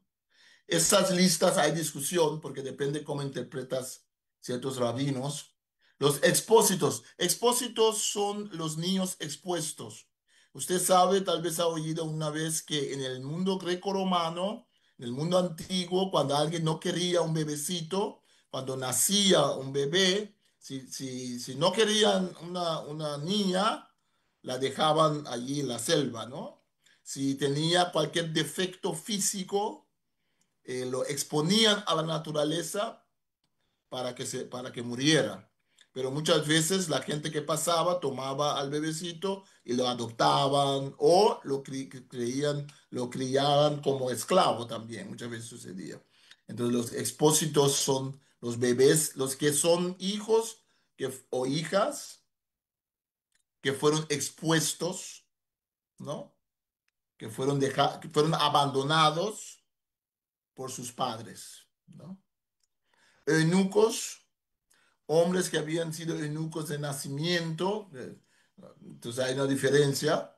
Esas listas hay discusión porque depende cómo interpretas ciertos rabinos. Los expósitos. Expósitos son los niños expuestos. Usted sabe, tal vez ha oído una vez que en el mundo greco-romano, en el mundo antiguo, cuando alguien no quería un bebecito, cuando nacía un bebé, si no querían una niña, la dejaban allí en la selva, ¿no? Si tenía cualquier defecto físico, lo exponían a la naturaleza para que muriera. Pero muchas veces la gente que pasaba tomaba al bebecito y lo adoptaban o creían, lo criaban como esclavo también. Muchas veces sucedía. Entonces los expósitos son los bebés, los que son hijos o hijas que fueron expuestos, ¿no? Que fueron abandonados por sus padres, ¿no? Eunucos, hombres que habían sido eunucos de nacimiento, entonces hay una diferencia.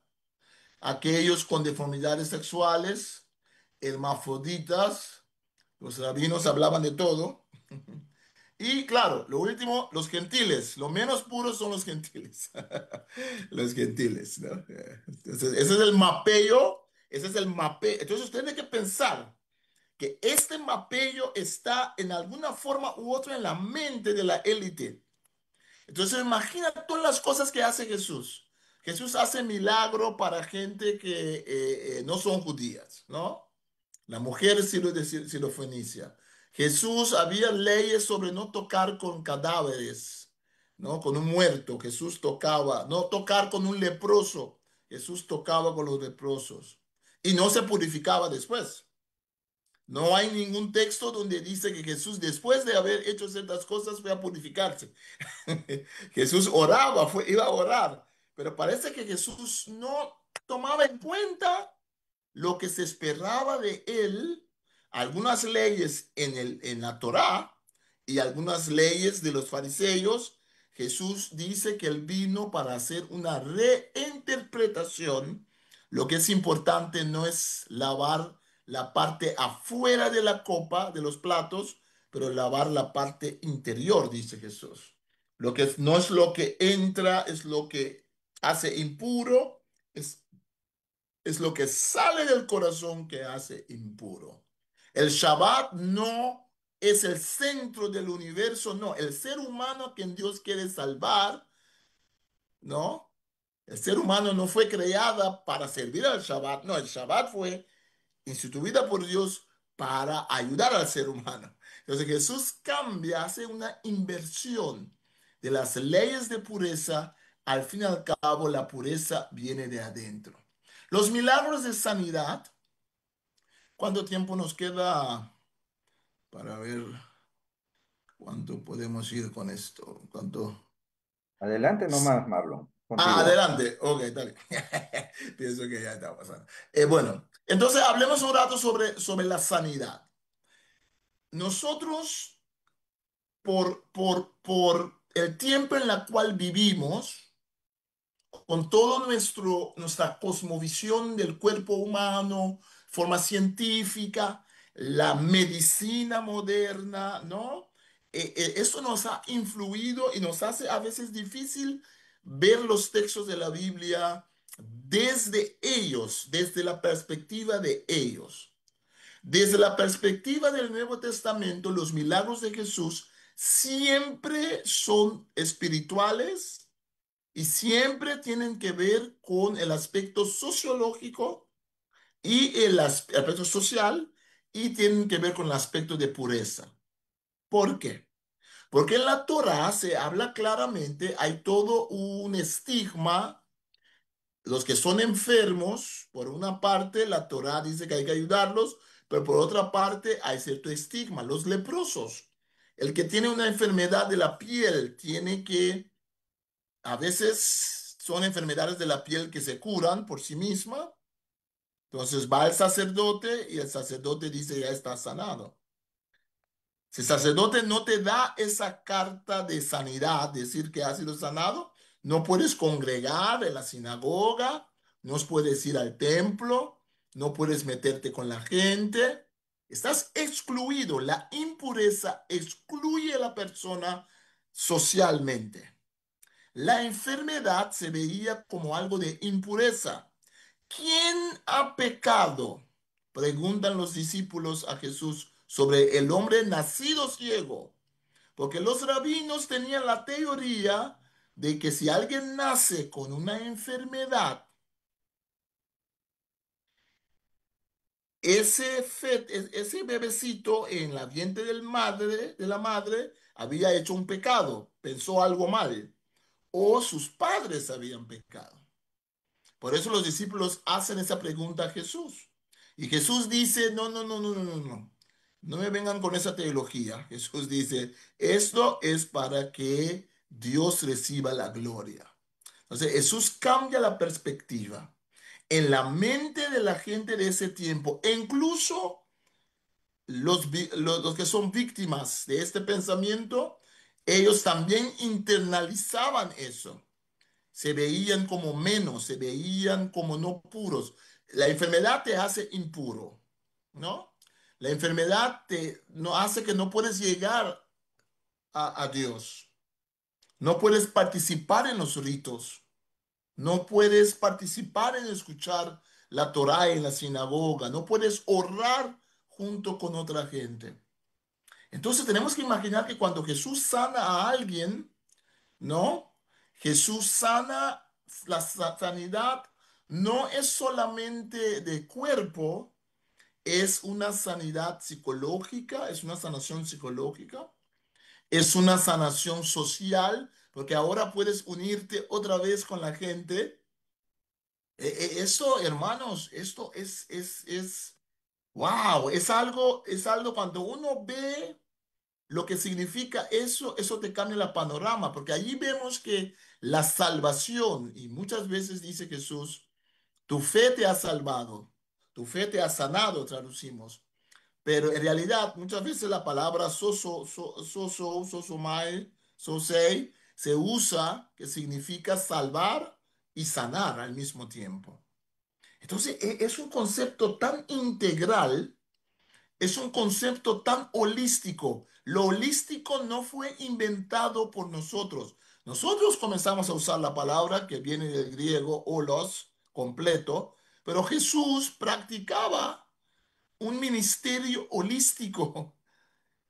Aquellos con deformidades sexuales, hermafroditas, los rabinos hablaban de todo, Y claro, lo último, los gentiles. Lo menos puros son los gentiles. Los gentiles, ¿no? Entonces, ese es el mapeo. Ese es el mapeo. Entonces, usted tiene que pensar que este mapeo está en alguna forma u otra en la mente de la élite. Entonces, imagina todas las cosas que hace Jesús. Jesús hace milagro para gente que no son judías, ¿no? La mujer sirofenicia. Jesús había leyes sobre no tocar con cadáveres, ¿no? Con un muerto. Jesús tocaba, no tocar con un leproso. Jesús tocaba con los leprosos y no se purificaba después. No hay ningún texto donde dice que Jesús, después de haber hecho ciertas cosas, fue a purificarse. Jesús oraba, iba a orar, pero parece que Jesús no tomaba en cuenta lo que se esperaba de él, algunas leyes en la Torá y algunas leyes de los fariseos. Jesús dice que él vino para hacer una reinterpretación. Lo que es importante no es lavar la parte afuera de la copa, de los platos, pero lavar la parte interior, dice Jesús. No es lo que entra, es lo que hace impuro, es lo que sale del corazón que hace impuro. El Shabbat no es el centro del universo, no. El ser humano a quien Dios quiere salvar, ¿no? El ser humano no fue creada para servir al Shabbat, no. El Shabbat fue instituida por Dios para ayudar al ser humano. Entonces Jesús cambia, hace una inversión de las leyes de pureza. Al fin y al cabo, la pureza viene de adentro. Los milagros de sanidad. ¿Cuánto tiempo nos queda para ver cuánto podemos ir con esto? ¿Cuánto? Adelante nomás, Marlon. Ah, Continúa. adelante. Ok, dale. Pienso que ya está pasando. Bueno, entonces hablemos un rato sobre la sanidad. Nosotros, por el tiempo en el cual vivimos, con toda nuestra cosmovisión del cuerpo humano, forma científica, la medicina moderna, ¿no? Esto nos ha influido y nos hace a veces difícil ver los textos de la Biblia desde ellos, desde la perspectiva de ellos. Desde la perspectiva del Nuevo Testamento, los milagros de Jesús siempre son espirituales y siempre tienen que ver con el aspecto sociológico y el aspecto social y tienen que ver con el aspecto de pureza. ¿Por qué? Porque en la Torá se habla claramente, hay todo un estigma. Los que son enfermos, por una parte, la Torá dice que hay que ayudarlos, pero por otra parte hay cierto estigma. Los leprosos, el que tiene una enfermedad de la piel, tiene que a veces son enfermedades de la piel que se curan por sí misma. Entonces va el sacerdote y el sacerdote dice ya está sanado. Si el sacerdote no te da esa carta de sanidad, decir que has sido sanado, no puedes congregar en la sinagoga, no puedes ir al templo, no puedes meterte con la gente. Estás excluido. La impureza excluye a la persona socialmente. La enfermedad se veía como algo de impureza. ¿Quién ha pecado? Preguntan los discípulos a Jesús sobre el hombre nacido ciego. Porque los rabinos tenían la teoría de que si alguien nace con una enfermedad, ese bebecito en la vientre de la madre había hecho un pecado, pensó algo mal, o sus padres habían pecado. Por eso los discípulos hacen esa pregunta a Jesús. Y Jesús dice, no, no, no, no, no, no, no. No me vengan con esa teología. Jesús dice, esto es para que Dios reciba la gloria. Entonces Jesús cambia la perspectiva en la mente de la gente de ese tiempo, e incluso los que son víctimas de este pensamiento, ellos también internalizaban eso, se veían como menos, se veían como no puros. La enfermedad te hace impuro, ¿no? La enfermedad te no hace que no puedes llegar. a Dios. No puedes participar en los ritos. No puedes participar en escuchar la Torá en la sinagoga. No puedes orar junto con otra gente. Entonces tenemos que imaginar que cuando Jesús sana a alguien, ¿no? Jesús sana, la sanidad no es solamente de cuerpo, es una sanidad psicológica, es una sanación psicológica, es una sanación social, porque ahora puedes unirte otra vez con la gente. Esto, hermanos, esto wow, es algo cuando uno ve lo que significa eso, eso te cambia el panorama, porque allí vemos que la salvación, y muchas veces dice Jesús, tu fe te ha salvado, tu fe te ha sanado, traducimos. Pero en realidad, muchas veces la palabra sosomai, sosei, se usa que significa salvar y sanar al mismo tiempo. Entonces, es un concepto tan integral, es un concepto tan holístico. Lo holístico no fue inventado por nosotros. Nosotros comenzamos a usar la palabra que viene del griego holos, completo, pero Jesús practicaba un ministerio holístico,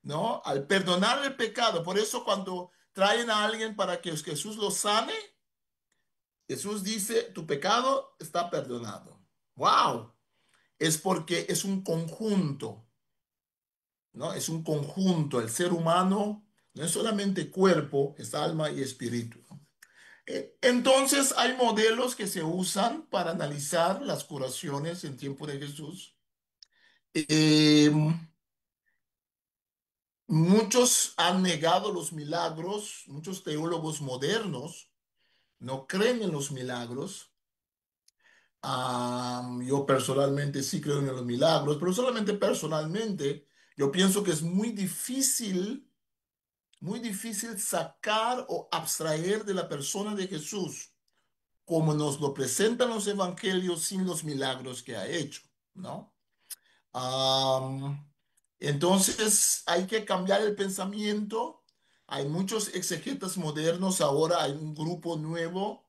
¿no? Al perdonar el pecado. Por eso cuando traen a alguien para que Jesús lo sane, Jesús dice, tu pecado está perdonado. ¡Wow! Es porque es un conjunto, ¿no? Es un conjunto. El ser humano no es solamente cuerpo, es alma y espíritu, ¿no? Entonces hay modelos que se usan para analizar las curaciones en tiempo de Jesús. Eh, Muchos han negado los milagros, muchos teólogos modernos no creen en los milagros. Yo personalmente sí creo en los milagros, pero solamente personalmente yo pienso que es muy difícil sacar o abstraer de la persona de Jesús como nos lo presentan los evangelios sin los milagros que ha hecho, ¿no? Am, entonces hay que cambiar el pensamiento. Hay muchos exegetas modernos, ahora hay un grupo nuevo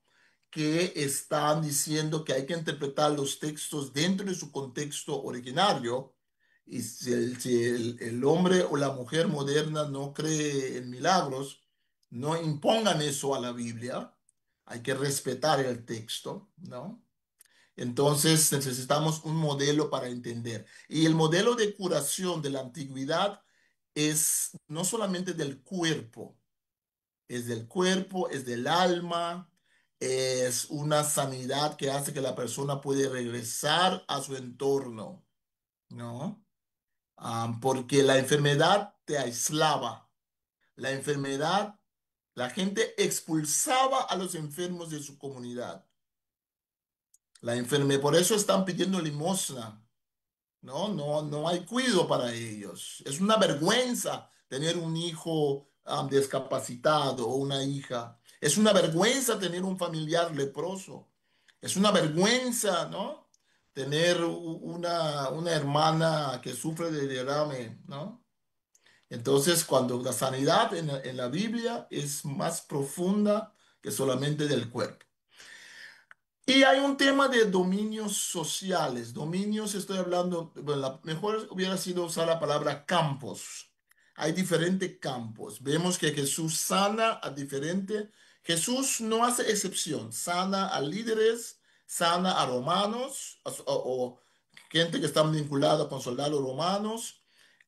que están diciendo que hay que interpretar los textos dentro de su contexto originario. Y si el hombre o la mujer moderna no cree en milagros, no impongan eso a la Biblia. Hay que respetar el texto, ¿no? Entonces necesitamos un modelo para entender. Y el modelo de curación de la antigüedad es no solamente del cuerpo, es del cuerpo, es del alma, es una sanidad que hace que la persona puede regresar a su entorno, ¿no? Porque la enfermedad te aislaba, la enfermedad, la gente expulsaba a los enfermos de su comunidad. Por eso están pidiendo limosna. No, no, no hay cuidado para ellos. Es una vergüenza tener un hijo discapacitado o una hija. Es una vergüenza tener un familiar leproso. Es una vergüenza, ¿no? Tener una hermana que sufre de derrame, ¿no? Entonces, cuando la sanidad en la Biblia es más profunda que solamente del cuerpo. Y hay un tema de dominios sociales. Dominios, estoy hablando, bueno, mejor hubiera sido usar la palabra campos. Hay diferentes campos. Vemos que Jesús sana a diferentes. Jesús no hace excepción. Sana a líderes, sana a romanos o gente que está vinculada con soldados romanos,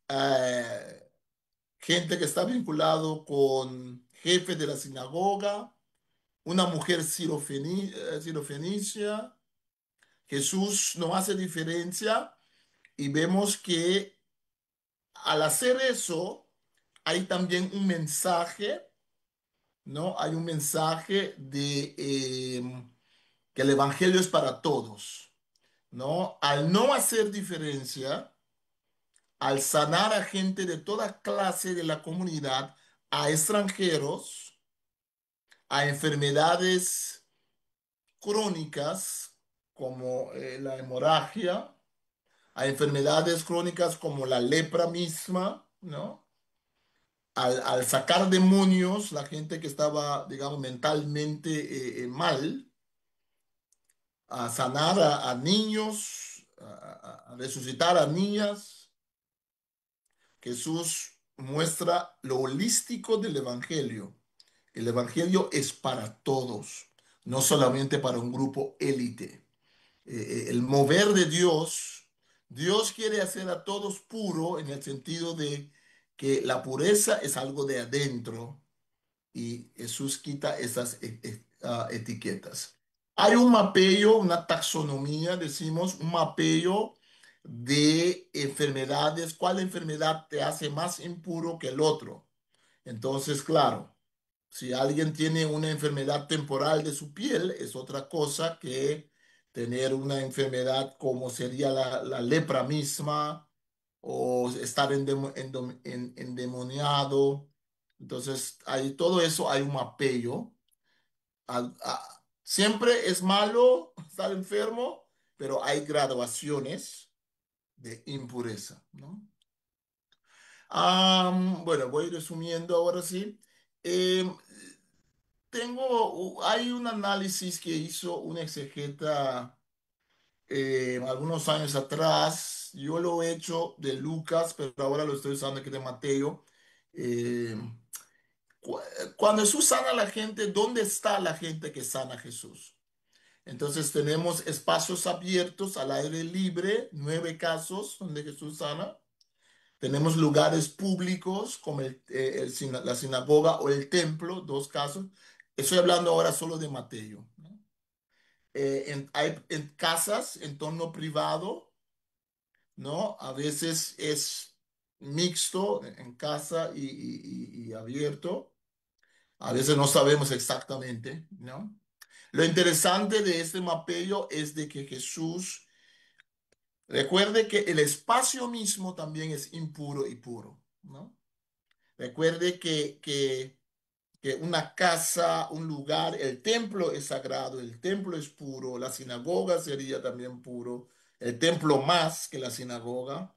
eh, gente que está vinculado con jefes de la sinagoga, una mujer sirofenicia. Jesús no hace diferencia y vemos que al hacer eso hay también un mensaje, ¿no? Hay un mensaje de que el evangelio es para todos, ¿no? Al no hacer diferencia, al sanar a gente de toda clase de la comunidad, a extranjeros, a enfermedades crónicas como la hemorragia, a enfermedades crónicas como la lepra misma, ¿no? al sacar demonios, la gente que estaba, digamos, mentalmente mal, a sanar a niños, a resucitar a niñas, Jesús muestra lo holístico del Evangelio. El Evangelio es para todos, no solamente para un grupo élite. El mover de Dios, Dios quiere hacer a todos puro en el sentido de que la pureza es algo de adentro y Jesús quita esas etiquetas. Hay un mapeo, una taxonomía, decimos, un mapeo de enfermedades, cuál enfermedad te hace más impuro que el otro. Entonces, claro, si alguien tiene una enfermedad temporal de su piel, es otra cosa que tener una enfermedad como sería la lepra misma o estar endemoniado. Entonces, hay todo eso, hay un mapeo. Siempre es malo estar enfermo, pero hay graduaciones de impureza, ¿no? Bueno, voy resumiendo ahora sí. Em, hay un análisis que hizo un exegeta algunos años atrás. Yo lo he hecho de Lucas, pero ahora lo estoy usando aquí de Mateo. Eh, cu- Cuando Jesús sana a la gente, ¿dónde está la gente que sana a Jesús? Entonces tenemos espacios abiertos al aire libre, 9 casos donde Jesús sana. Tenemos lugares públicos como la sinagoga o el templo, 2 casos. Estoy hablando ahora solo de Mateo, ¿no? Hay en casas, entorno privado, ¿no? A veces es mixto en casa y abierto. A veces no sabemos exactamente, ¿no? Lo interesante de este mapeo es de que Jesús, recuerde que el espacio mismo también es impuro y puro, ¿no? Recuerde que una casa, un lugar, el templo es sagrado, el templo es puro, la sinagoga sería también puro, el templo más que la sinagoga.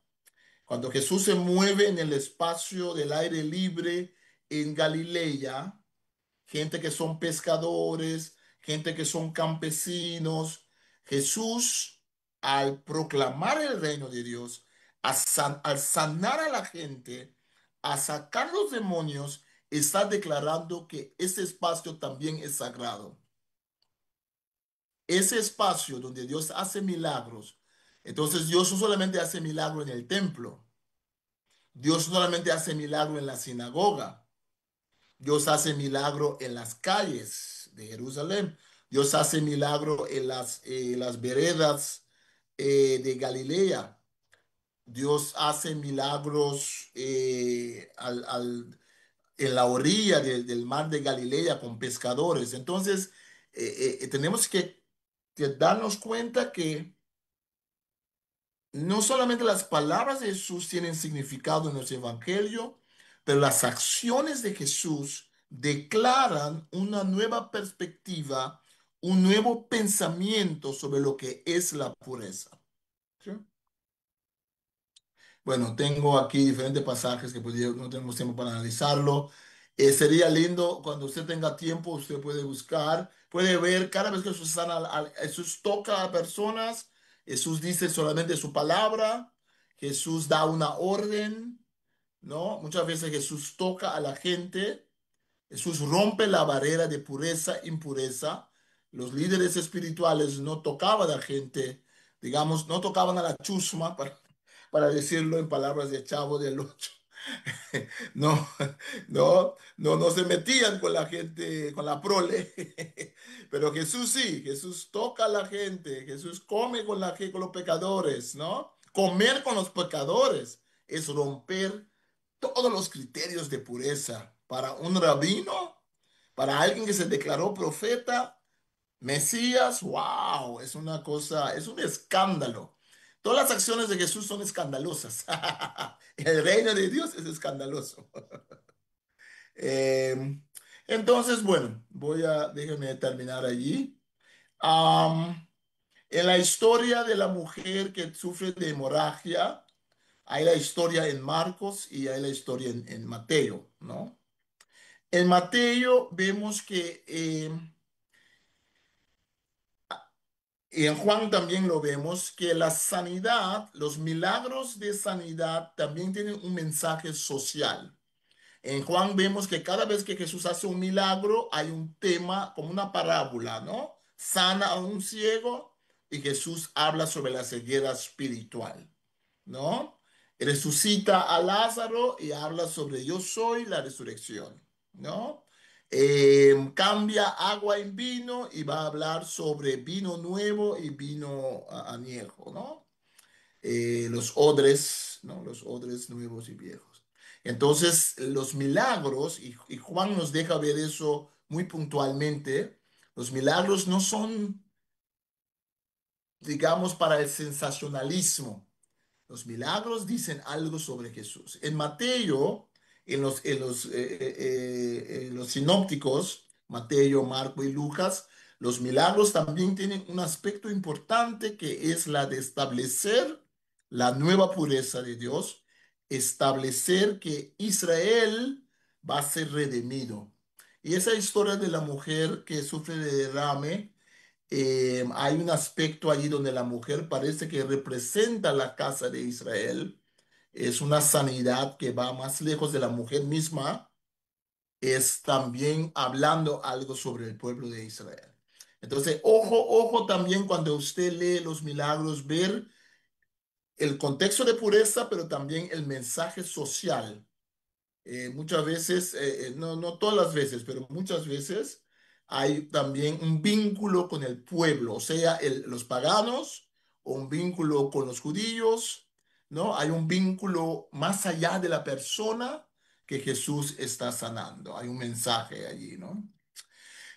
Cuando Jesús se mueve en el espacio del aire libre en Galilea, gente que son pescadores, gente que son campesinos. Jesús, al proclamar el reino de Dios, al sanar a la gente, a sacar los demonios, está declarando que ese espacio también es sagrado. Ese espacio donde Dios hace milagros. Entonces Dios no solamente hace milagro en el templo, Dios no solamente hace milagro en la sinagoga. Dios hace milagro en las calles de Jerusalén. Dios hace milagro en las veredas de Galilea. Dios hace milagros en la orilla del mar de Galilea con pescadores. Entonces, tenemos que darnos cuenta que no solamente las palabras de Jesús tienen significado en nuestro evangelio, pero las acciones de Jesús declaran una nueva perspectiva, un nuevo pensamiento sobre lo que es la pureza. ¿Sí? Bueno, tengo aquí diferentes pasajes que pues, no tenemos tiempo para analizarlo. Sería lindo cuando usted tenga tiempo, usted puede buscar, puede ver cada vez que Jesús sana, Jesús toca a personas, Jesús dice solamente su palabra, Jesús da una orden, ¿no? Muchas veces Jesús toca a la gente, Jesús rompe la barrera de pureza, impureza. Los líderes espirituales no tocaban a la gente, digamos, no tocaban a la chusma, para decirlo en palabras de Chavo del Ocho. No, no se metían con la gente, con la prole. Pero Jesús sí, Jesús toca a la gente, Jesús come con con los pecadores, ¿no? Comer con los pecadores es romper todos los criterios de pureza. Para un rabino, para alguien que se declaró profeta, Mesías, wow, es una cosa, es un escándalo. Todas las acciones de Jesús son escandalosas. El reino de Dios es escandaloso. Eh, entonces, bueno, déjenme terminar allí. Am, en la historia de la mujer que sufre de hemorragia, Hay la historia en Marcos y hay la historia en Mateo, ¿no? En Mateo vemos que, y en Juan también lo vemos, que la sanidad, los milagros de sanidad también tienen un mensaje social. En Juan vemos que cada vez que Jesús hace un milagro hay un tema como una parábola, ¿no? Sana a un ciego y Jesús habla sobre la ceguera espiritual, ¿no? Resucita a Lázaro y habla sobre yo soy la resurrección, ¿no? Cambia agua en vino y va a hablar sobre vino nuevo y vino añejo, ¿no? Los odres, ¿no? Los odres nuevos y viejos. Entonces, los milagros, y Juan nos deja ver eso muy puntualmente, los milagros no son, digamos, para el sensacionalismo. Los milagros dicen algo sobre Jesús. En Mateo, en los sinópticos, Mateo, Marco y Lucas, los milagros también tienen un aspecto importante que es la de establecer la nueva pureza de Dios, establecer que Israel va a ser redimido. Y esa historia de la mujer que sufre de derrame, hay un aspecto allí donde la mujer parece que representa la casa de Israel. Es una sanidad que va más lejos de la mujer misma. Es también hablando algo sobre el pueblo de Israel. Entonces, ojo también cuando usted lee los milagros, ver el contexto de pureza, pero también el mensaje social. Muchas veces, no todas las veces, pero muchas veces hay también un vínculo con el pueblo, o sea, los paganos, o un vínculo con los judíos, ¿no? Hay un vínculo más allá de la persona que Jesús está sanando. Hay un mensaje allí, ¿no?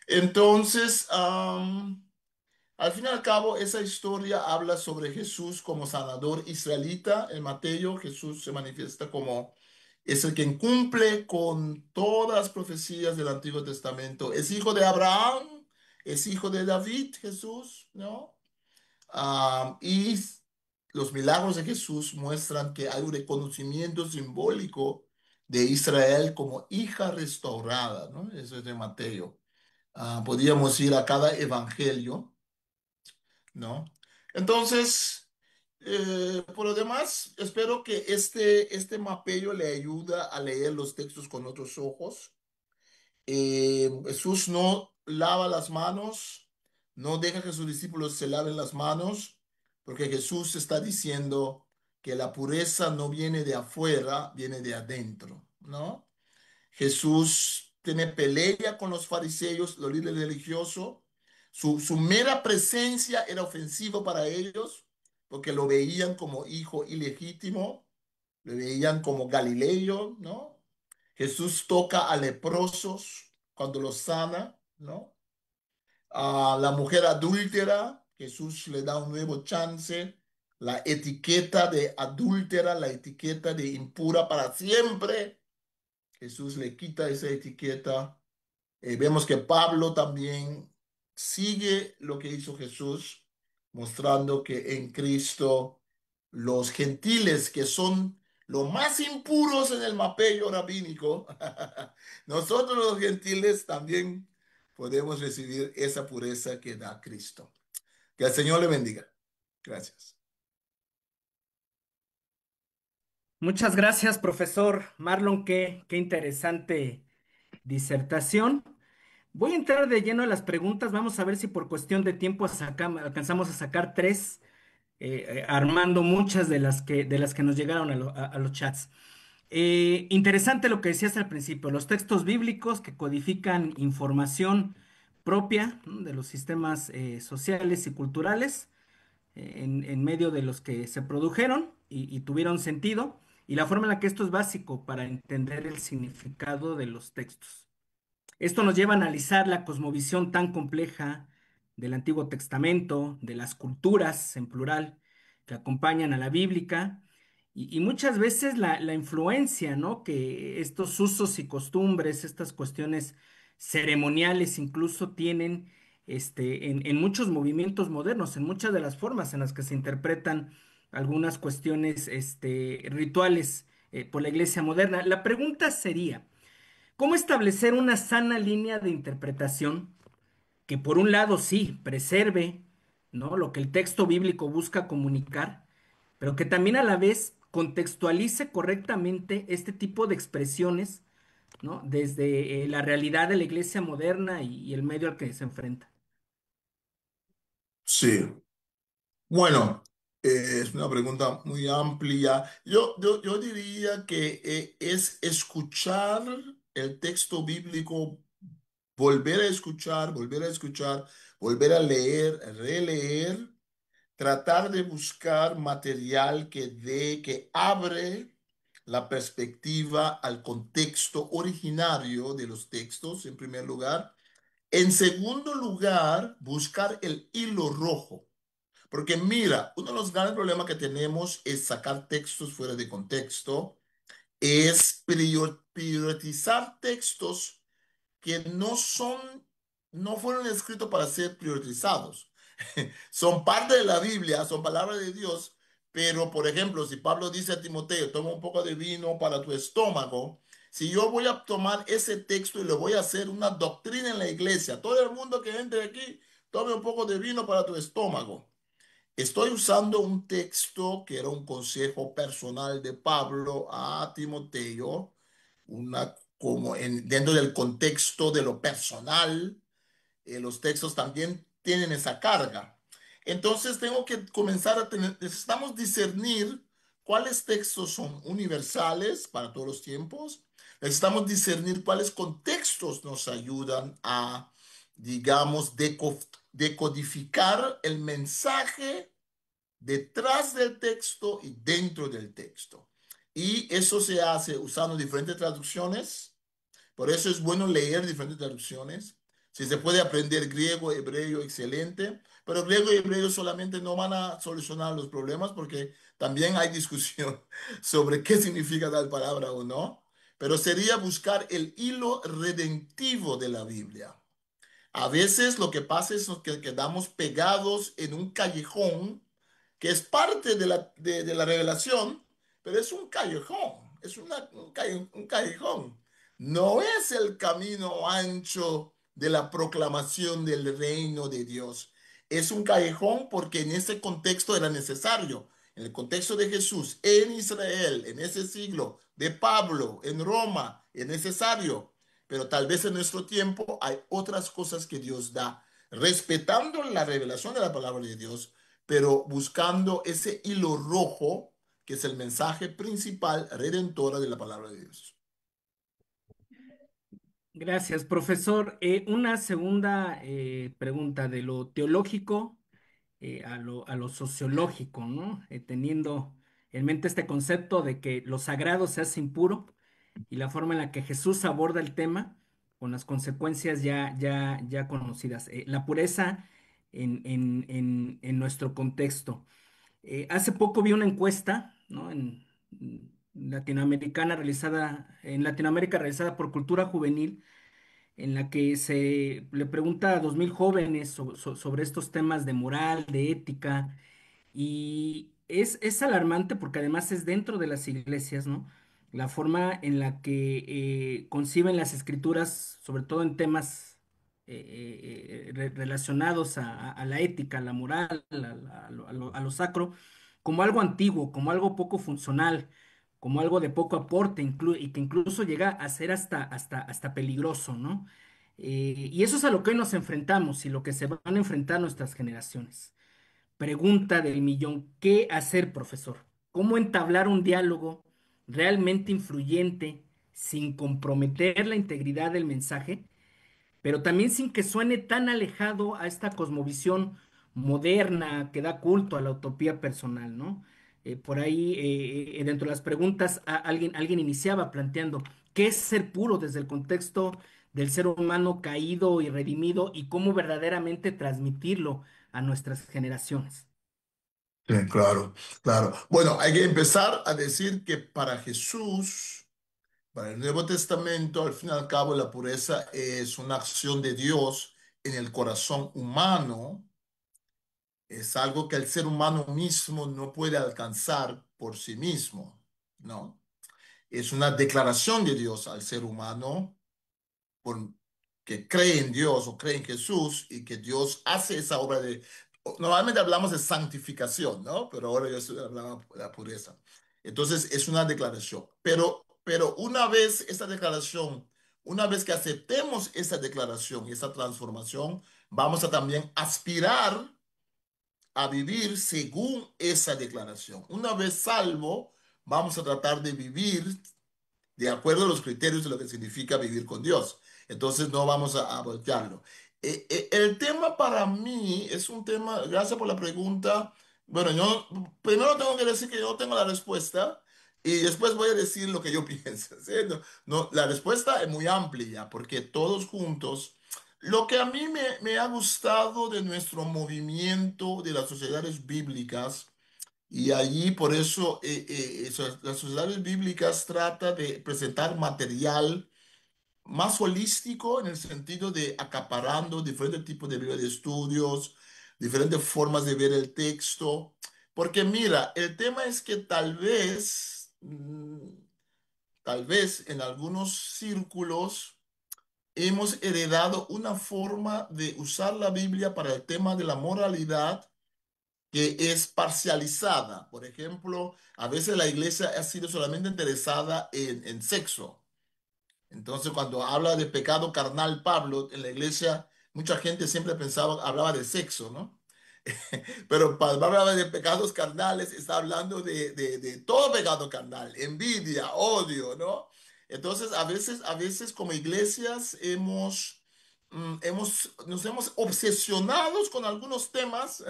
Entonces, al fin y al cabo, esa historia habla sobre Jesús como sanador israelita. En Mateo, Jesús se manifiesta como es el que cumple con todas las profecías del Antiguo Testamento. Es hijo de Abraham, es hijo de David, Jesús, ¿no? Y los milagros de Jesús muestran que hay un reconocimiento simbólico de Israel como hija restaurada, ¿no? Eso es de Mateo. Podríamos ir a cada evangelio, ¿no? Entonces, por lo demás, espero que este mapello le ayuda a leer los textos con otros ojos. Jesús no lava las manos, no deja que sus discípulos se laven las manos, porque Jesús está diciendo que la pureza no viene de afuera, viene de adentro, ¿no? Jesús tiene pelea con los fariseos, los líderes religiosos. Su mera presencia era ofensivo para ellos porque lo veían como hijo ilegítimo, lo veían como galileo, ¿no? Jesús toca a leprosos cuando los sana, ¿no? A la mujer adúltera, Jesús le da un nuevo chance. La etiqueta de adúltera, la etiqueta de impura para siempre, Jesús le quita esa etiqueta. Vemos que Pablo también sigue lo que hizo Jesús, mostrando que en Cristo los gentiles, que son los más impuros en el mapello rabínico, nosotros los gentiles también podemos recibir esa pureza que da Cristo. Que el Señor le bendiga. Gracias. Muchas gracias, profesor Marlon. Qué interesante disertación. Voy a entrar de lleno a las preguntas. Vamos a ver si por cuestión de tiempo alcanzamos a sacar tres, armando muchas de las que nos llegaron a los chats. Interesante lo que decías al principio, los textos bíblicos que codifican información propia, ¿no?, de los sistemas sociales y culturales en medio de los que se produjeron y tuvieron sentido, y la forma en la que esto es básico para entender el significado de los textos. Esto nos lleva a analizar la cosmovisión tan compleja del Antiguo Testamento, de las culturas en plural que acompañan a la bíblica y muchas veces la influencia, ¿no?, que estos usos y costumbres, estas cuestiones ceremoniales incluso tienen en muchos movimientos modernos, en muchas de las formas en las que se interpretan algunas cuestiones rituales por la iglesia moderna. La pregunta sería, ¿cómo establecer una sana línea de interpretación que por un lado sí preserve, ¿no?, lo que el texto bíblico busca comunicar, pero que también a la vez contextualice correctamente este tipo de expresiones, ¿no?, desde la realidad de la iglesia moderna y el medio al que se enfrenta? Sí. Bueno, es una pregunta muy amplia. Yo diría que es escuchar el texto bíblico, volver a escuchar, volver a leer, releer, tratar de buscar material que abre la perspectiva al contexto originario de los textos, en primer lugar. En segundo lugar, buscar el hilo rojo. Porque mira, uno de los grandes problemas que tenemos es sacar textos fuera de contexto, es priorizar textos que no fueron escritos para ser priorizados. Son parte de la Biblia, son palabras de Dios, pero por ejemplo, si Pablo dice a Timoteo, toma un poco de vino para tu estómago, si yo voy a tomar ese texto y lo voy a hacer una doctrina en la iglesia, todo el mundo que entre aquí, tome un poco de vino para tu estómago. Estoy usando un texto que era un consejo personal de Pablo a Timoteo, dentro del contexto de lo personal, los textos también tienen esa carga. Entonces tengo que comenzar a tener, necesitamos discernir cuáles textos son universales para todos los tiempos. Necesitamos discernir cuáles contextos nos ayudan a, digamos, decodificar el mensaje detrás del texto y dentro del texto. Y eso se hace usando diferentes traducciones. Por eso es bueno leer diferentes traducciones. Si se puede aprender griego, hebreo, excelente. Pero griego y hebreo solamente no van a solucionar los problemas porque también hay discusión sobre qué significa tal palabra o no. Pero sería buscar el hilo redentivo de la Biblia. A veces lo que pasa es que quedamos pegados en un callejón que es parte de la revelación, pero es un callejón, es un callejón. No es el camino ancho de la proclamación del reino de Dios. Es un callejón porque en ese contexto era necesario. En el contexto de Jesús, en Israel, en ese siglo, de Pablo, en Roma, es necesario. Pero tal vez en nuestro tiempo hay otras cosas que Dios da, respetando la revelación de la palabra de Dios, pero buscando ese hilo rojo que es el mensaje principal redentora de la palabra de Dios. Gracias, profesor. Una segunda pregunta de lo teológico a lo sociológico, ¿no? Teniendo en mente este concepto de que lo sagrado se hace impuro y la forma en la que Jesús aborda el tema con las consecuencias ya conocidas. La pureza en nuestro contexto. Hace poco vi una encuesta, ¿no?, en Latinoamérica realizada por Cultura Juvenil, en la que se le pregunta a 2000 jóvenes sobre estos temas de moral, de ética, y es alarmante porque además es dentro de las iglesias, ¿no? La forma en la que conciben las escrituras, sobre todo en temas relacionados a la ética, a la moral, a lo sacro, como algo antiguo, como algo poco funcional, como algo de poco aporte, y que incluso llega a ser hasta peligroso, ¿no? Y eso es a lo que hoy nos enfrentamos y lo que se van a enfrentar nuestras generaciones. Pregunta del millón, ¿qué hacer, profesor? ¿Cómo entablar un diálogo realmente influyente sin comprometer la integridad del mensaje, pero también sin que suene tan alejado a esta cosmovisión moderna que da culto a la utopía personal, ¿no? Por ahí, dentro de las preguntas, alguien iniciaba planteando, ¿qué es ser puro desde el contexto del ser humano caído y redimido y cómo verdaderamente transmitirlo a nuestras generaciones? Sí, claro, claro. Bueno, hay que empezar a decir que para Jesús, para el Nuevo Testamento, al fin y al cabo, la pureza es una acción de Dios en el corazón humano Es algo que el ser humano mismo no puede alcanzar por sí mismo, ¿no? Es una declaración de Dios al ser humano por- que cree en Dios o cree en Jesús y que Dios hace esa obra de... Normalmente hablamos de santificación, ¿no? Pero ahora yo estoy hablando de la pureza. Entonces es una declaración. Pero una vez esa declaración, una vez que aceptemos esa declaración y esa transformación, vamos a también aspirar a vivir según esa declaración. Una vez salvo, vamos a tratar de vivir de acuerdo a los criterios de lo que significa vivir con Dios. Entonces no vamos a voltearlo. El tema para mí es un tema, gracias por la pregunta. Bueno, yo primero tengo que decir que yo no tengo la respuesta y después voy a decir lo que yo pienso. ¿Sí? La respuesta es muy amplia porque todos juntos, lo que a mí me ha gustado de nuestro movimiento de las sociedades bíblicas, y allí por eso las sociedades bíblicas trata de presentar material más holístico en el sentido de acaparando diferentes tipos de Biblia de estudios, diferentes formas de ver el texto. Porque mira, el tema es que tal vez en algunos círculos hemos heredado una forma de usar la Biblia para el tema de la moralidad que es parcializada. Por ejemplo, a veces la iglesia ha sido solamente interesada en sexo. Entonces, cuando habla de pecado carnal, Pablo, en la iglesia, mucha gente siempre pensaba, hablaba de sexo, ¿no? Pero Pablo habla de pecados carnales, está hablando de todo pecado carnal, envidia, odio, ¿no? Entonces, a veces como iglesias nos hemos obsesionados con algunos temas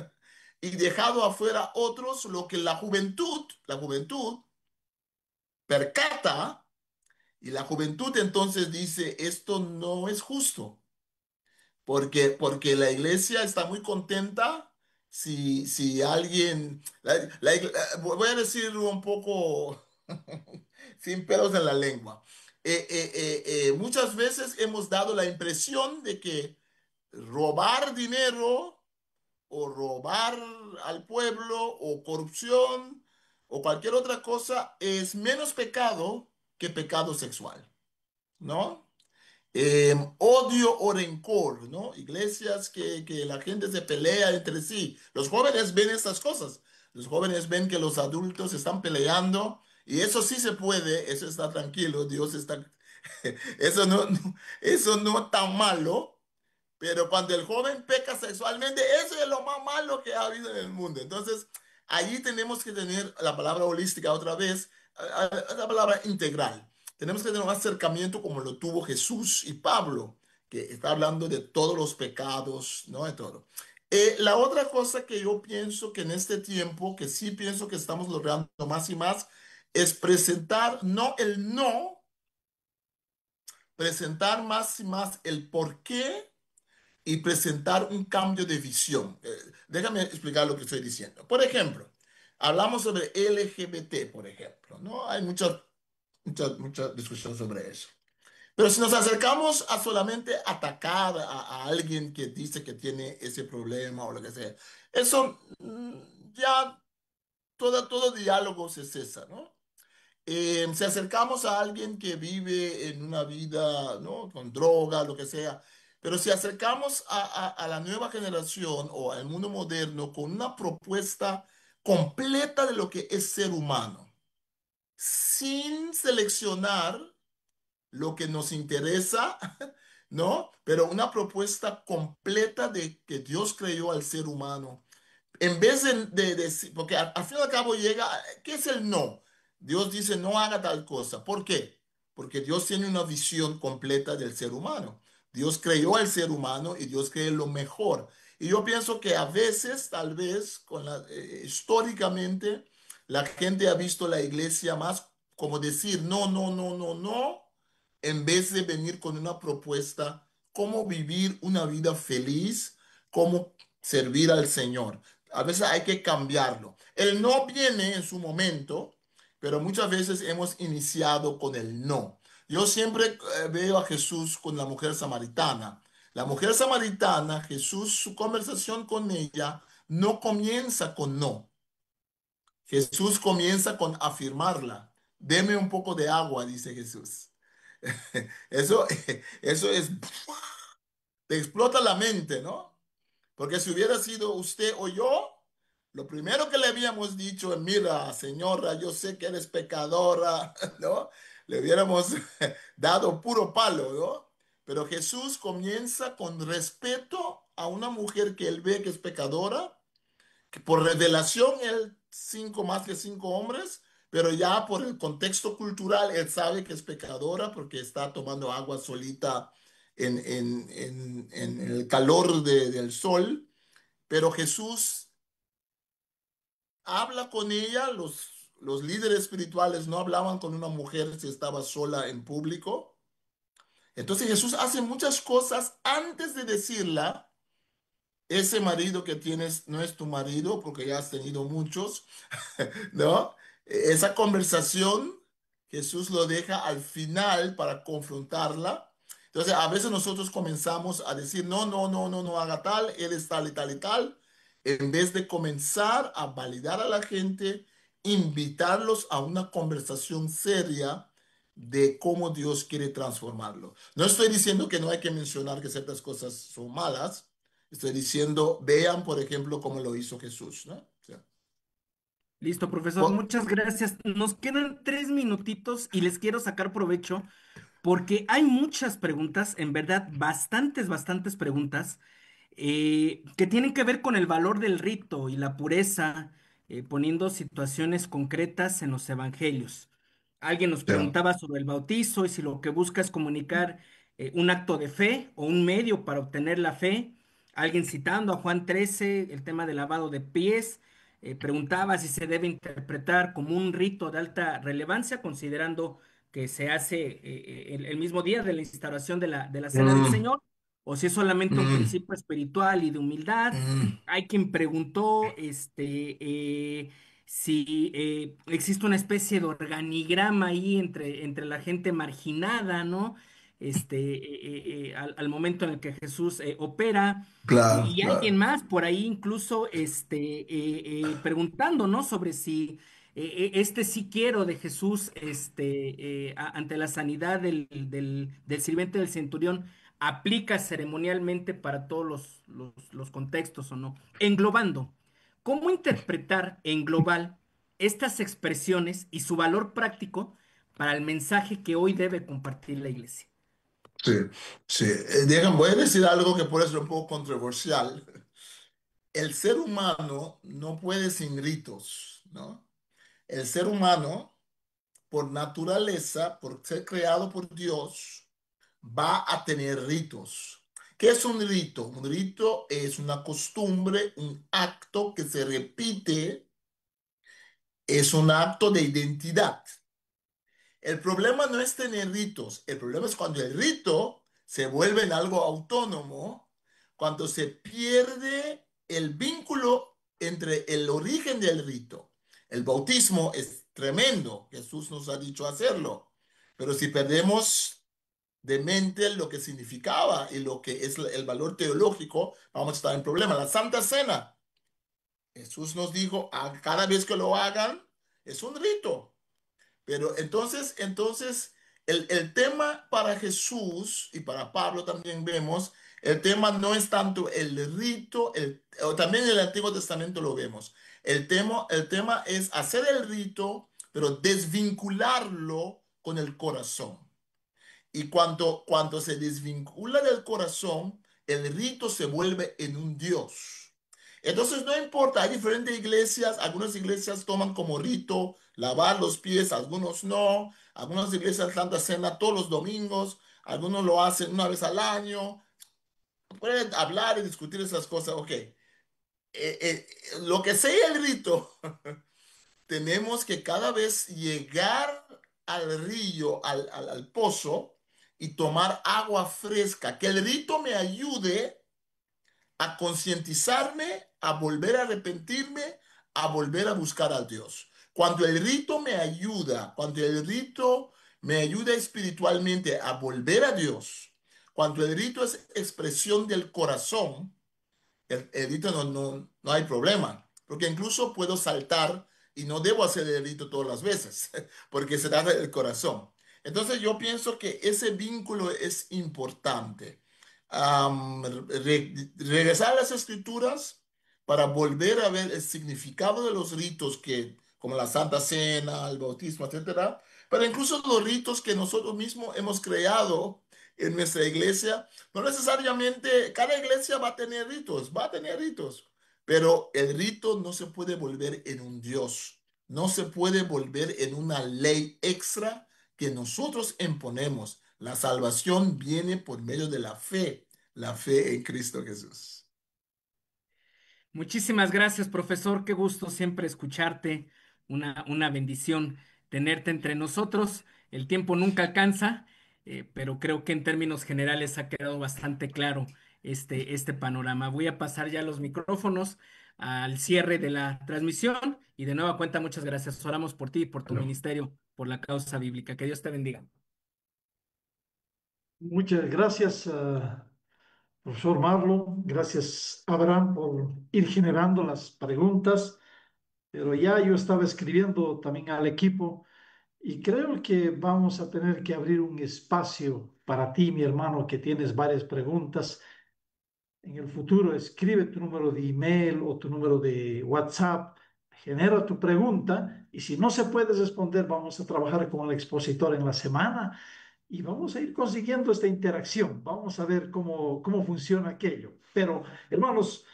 y dejado afuera otros, lo que la juventud percata y la juventud entonces dice, esto no es justo. Porque la iglesia está muy contenta si alguien, voy a decir un poco sin pelos en la lengua. Muchas veces hemos dado la impresión de que robar dinero o robar al pueblo o corrupción o cualquier otra cosa es menos pecado que pecado sexual, ¿no? Odio o rencor, ¿no? Iglesias que la gente se pelea entre sí. Los jóvenes ven estas cosas. Los jóvenes ven que los adultos están peleando y eso sí se puede, eso está tranquilo, Dios está, eso no tan malo. Pero cuando el joven peca sexualmente, eso es lo más malo que ha habido en el mundo. Entonces, allí tenemos que tener la palabra holística otra vez, la palabra integral. Tenemos que tener un acercamiento como lo tuvo Jesús y Pablo, que está hablando de todos los pecados, ¿no? De todo. La otra cosa que yo pienso que en este tiempo, que sí pienso que estamos logrando más y más, es presentar no el no, presentar más y más el por qué y presentar un cambio de visión. Déjame explicar lo que estoy diciendo. Por ejemplo, hablamos sobre LGBT, por ejemplo, ¿no? Hay mucha discusión sobre eso. Pero si nos acercamos a solamente atacar a alguien que dice que tiene ese problema o lo que sea, eso ya todo diálogo se cesa, ¿no? Si acercamos a alguien que vive en una vida, ¿no? Con droga, lo que sea, pero si acercamos a la nueva generación o al mundo moderno con una propuesta completa de lo que es ser humano, sin seleccionar lo que nos interesa, ¿no? Pero una propuesta completa de que Dios creó al ser humano en vez de decir, porque al fin y al cabo llega, ¿qué es el no? Dios dice no haga tal cosa. ¿Por qué? Porque Dios tiene una visión completa del ser humano. Dios creó al ser humano y Dios cree lo mejor. Y yo pienso que a veces, tal vez, históricamente, la gente ha visto la iglesia más como decir no, no, no, no, no, en vez de venir con una propuesta, cómo vivir una vida feliz, cómo servir al Señor. A veces hay que cambiarlo. El no viene en su momento, pero muchas veces hemos iniciado con el no. Yo siempre veo a Jesús con la mujer samaritana. La mujer samaritana, Jesús, su conversación con ella no comienza con no. Jesús comienza con afirmarla. Deme un poco de agua, dice Jesús. Eso, eso es, te explota la mente, ¿no? Porque si hubiera sido usted o yo, lo primero que le habíamos dicho es, mira, señora, yo sé que eres pecadora, ¿no? Le hubiéramos dado puro palo, ¿no? Pero Jesús comienza con respeto a una mujer que él ve que es pecadora, que por revelación él cinco más que cinco hombres, pero ya por el contexto cultural él sabe que es pecadora porque está tomando agua solita en el calor del sol. Pero Jesús habla con ella, los líderes espirituales no hablaban con una mujer si estaba sola en público. Entonces Jesús hace muchas cosas antes de decirla. Ese marido que tienes no es tu marido porque ya has tenido muchos. ¿No? Esa conversación Jesús lo deja al final para confrontarla. Entonces, a veces nosotros comenzamos a decir, no, no, no, no, no haga tal, él es tal y tal y tal, en vez de comenzar a validar a la gente, invitarlos a una conversación seria de cómo Dios quiere transformarlo. No estoy diciendo que no hay que mencionar que ciertas cosas son malas, estoy diciendo, vean, por ejemplo, cómo lo hizo Jesús, ¿no? O sea, Listo, profesor, po- muchas gracias. Nos quedan 3 minutitos y les quiero sacar provecho porque hay muchas preguntas, en verdad, bastantes, bastantes preguntas que tienen que ver con el valor del rito y la pureza, poniendo situaciones concretas en los evangelios. Alguien nos Ya. preguntaba sobre el bautizo y si lo que busca es comunicar un acto de fe o un medio para obtener la fe. Alguien citando a Juan 13, el tema del lavado de pies, preguntaba si se debe interpretar como un rito de alta relevancia, considerando que se hace el mismo día de la instauración de la Cena del Mm, Señor, o si es solamente un mm, principio espiritual y de humildad. mm. Hay quien preguntó si existe una especie de organigrama ahí entre la gente marginada, ¿no? Al momento en el que Jesús opera. Claro, Y alguien claro. más por ahí incluso preguntando, ¿no? Sobre si este sí quiero de Jesús ante la sanidad del sirviente del centurión aplica ceremonialmente para todos los contextos o no. Englobando, ¿cómo interpretar en global estas expresiones y su valor práctico para el mensaje que hoy debe compartir la iglesia? Sí, sí. Voy a decir algo que puede ser un poco controversial. El ser humano no puede sin ritos, ¿no? El ser humano, por naturaleza, por ser creado por Dios, va a tener ritos. ¿Qué es un rito? Un rito es una costumbre, un acto que se repite, es un acto de identidad. El problema no es tener ritos, el problema es cuando el rito se vuelve en algo autónomo, cuando se pierde el vínculo entre el origen del rito. El bautismo es tremendo, Jesús nos ha dicho hacerlo, pero si perdemos de mente lo que significaba y lo que es el valor teológico, vamos a estar en problema. La Santa Cena, Jesús nos dijo, cada vez que lo hagan, es un rito. Pero entonces el tema para Jesús y para Pablo también vemos, el tema no es tanto el rito, o también en el Antiguo Testamento lo vemos. El tema es hacer el rito, pero desvincularlo con el corazón. Y cuando se desvincula del corazón, el rito se vuelve en un Dios. Entonces no importa, hay diferentes iglesias, algunas iglesias toman como rito lavar los pies, algunos no, algunas iglesias Santa Cena todos los domingos, algunos lo hacen una vez al año. Pueden hablar y discutir esas cosas, ok. Lo que sea el rito, tenemos que cada vez llegar al río, al pozo y tomar agua fresca. Que el rito me ayude a concientizarme, a volver a arrepentirme, a volver a buscar a Dios. Cuando el rito me ayuda, cuando el rito me ayuda espiritualmente a volver a Dios, cuando el rito es expresión del corazón, el rito no hay problema, porque incluso puedo saltar y no debo hacer el rito todas las veces, porque se trata del corazón. Entonces yo pienso que ese vínculo es importante. Regresar a las escrituras para volver a ver el significado de los ritos que, como la Santa Cena, el bautismo, etcétera, pero incluso los ritos que nosotros mismos hemos creado en nuestra iglesia. No necesariamente cada iglesia va a tener ritos, va a tener ritos, pero el rito no se puede volver en un Dios, no se puede volver en una ley extra que nosotros imponemos. La salvación viene por medio de la fe en Cristo Jesús. Muchísimas gracias, profesor. Qué gusto siempre escucharte. Una bendición tenerte entre nosotros. El tiempo nunca alcanza, pero creo que en términos generales ha quedado bastante claro este panorama. Voy a pasar ya los micrófonos al cierre de la transmisión y de nueva cuenta, muchas gracias. Oramos por ti y por tu Bueno, ministerio, por la causa bíblica. Que Dios te bendiga. muchas gracias, profesor Marlon. Gracias, Abraham, por ir generando las preguntas. Pero ya yo estaba escribiendo también al equipo y creo que vamos a tener que abrir un espacio para ti, mi hermano, que tienes varias preguntas. En el futuro, escribe tu número de email o tu número de WhatsApp, genera tu pregunta y si no se puede responder, vamos a trabajar con el expositor en la semana y vamos a ir consiguiendo esta interacción. Vamos a ver cómo funciona aquello. Pero, hermanos,